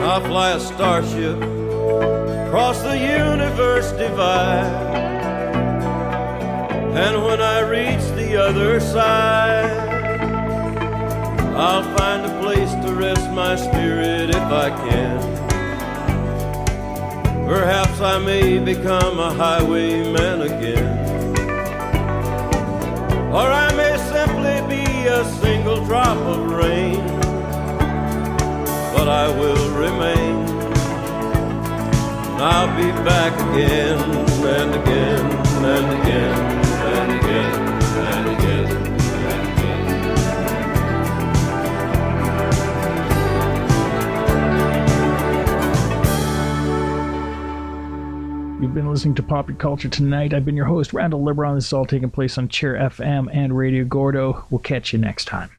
I fly a starship across the universe divide, and when I reach the other side, I'll find a place to rest my spirit if I can. Perhaps I may become a highwayman again, or I may simply be a single drop of rain. But I will remain. I'll be back again and again and again and again and again and again. You've been listening to Popular Culture tonight. I've been your host, Randall Liberon. This is all taking place on Cheer FM and Radio Gordo. We'll catch you next time.